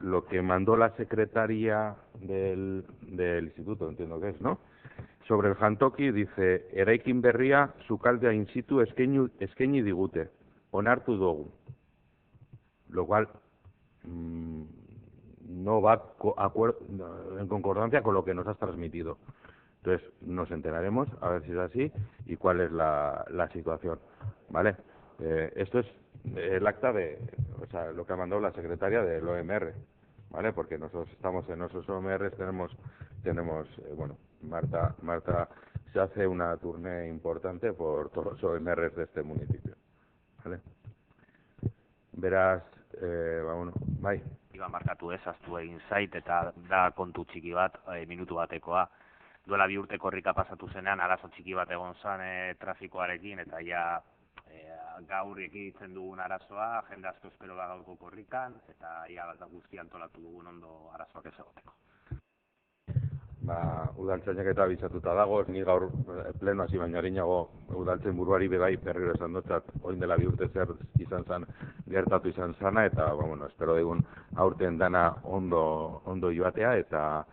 lo que mandó la secretaria del instituto, entiendo que es, ¿no?, sobre el jantoki, dice: eraikin berria sukaldea in situ eskaini digute, onartu dugu. Lo cual no va en concordancia con lo que nos has transmitido. Entonces nos enteraremos a ver si es así y cuál es la situación, ¿vale? Esto es el acta o sea, lo que ha mandado la secretaria del OMR, ¿vale? Porque nosotros estamos en nuestros OMR, tenemos bueno, Marta se hace una tournée importante por todos los OMRs de este municipio, ¿vale? Beraz, bai. Iba markatu ezaztu egin zait, eta da kontu txiki bat, minutu batekoa. Duela 2 urte korrika pasatu zenean, arazo txiki bat egon zen trafikoarekin, eta ja gaur ekiditzen dugun arazoa, jende asko espero da gaurko korrikan, eta ia guzti antolatu dugun ondo arazoak ez egoteko. Udaltzainak eta bizatuta dago, ni gaur pleno hasi baino arinago udaltzen buruari bebai berriro esan dutzat, orain dela 2 urte zer izan zen, gertatu izan zana, eta bueno, espero digun aurten dana ondo joatea, eta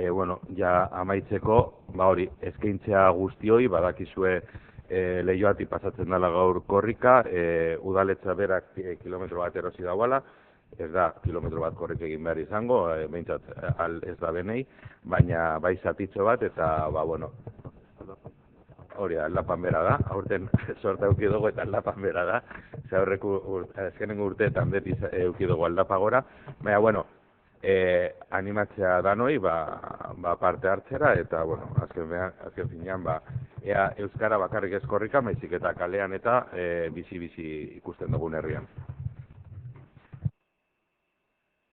bueno, ja amaitzeko, hori, eskaintzea guztioi, badakizue Leioatik pasatzen dela gaur korrika, udaletza berak kilometro bat erosi dauala, ez da kilometro bat korrik egin behar izango, behintzat ez da benei, baina bai zatitxo bat, eta bueno, hori aldapan bera da, aurten sorta euki dugu eta aldapan bera da, ze aurreko azkenengo urteetan beti euki dugu aldapa gora, baina bueno, animatzea danoi, parte hartzera, eta bueno, azken finean, ea euskara bakarrik ez korrika, maizik eta kalean eta bizi ikusten dugun herrian.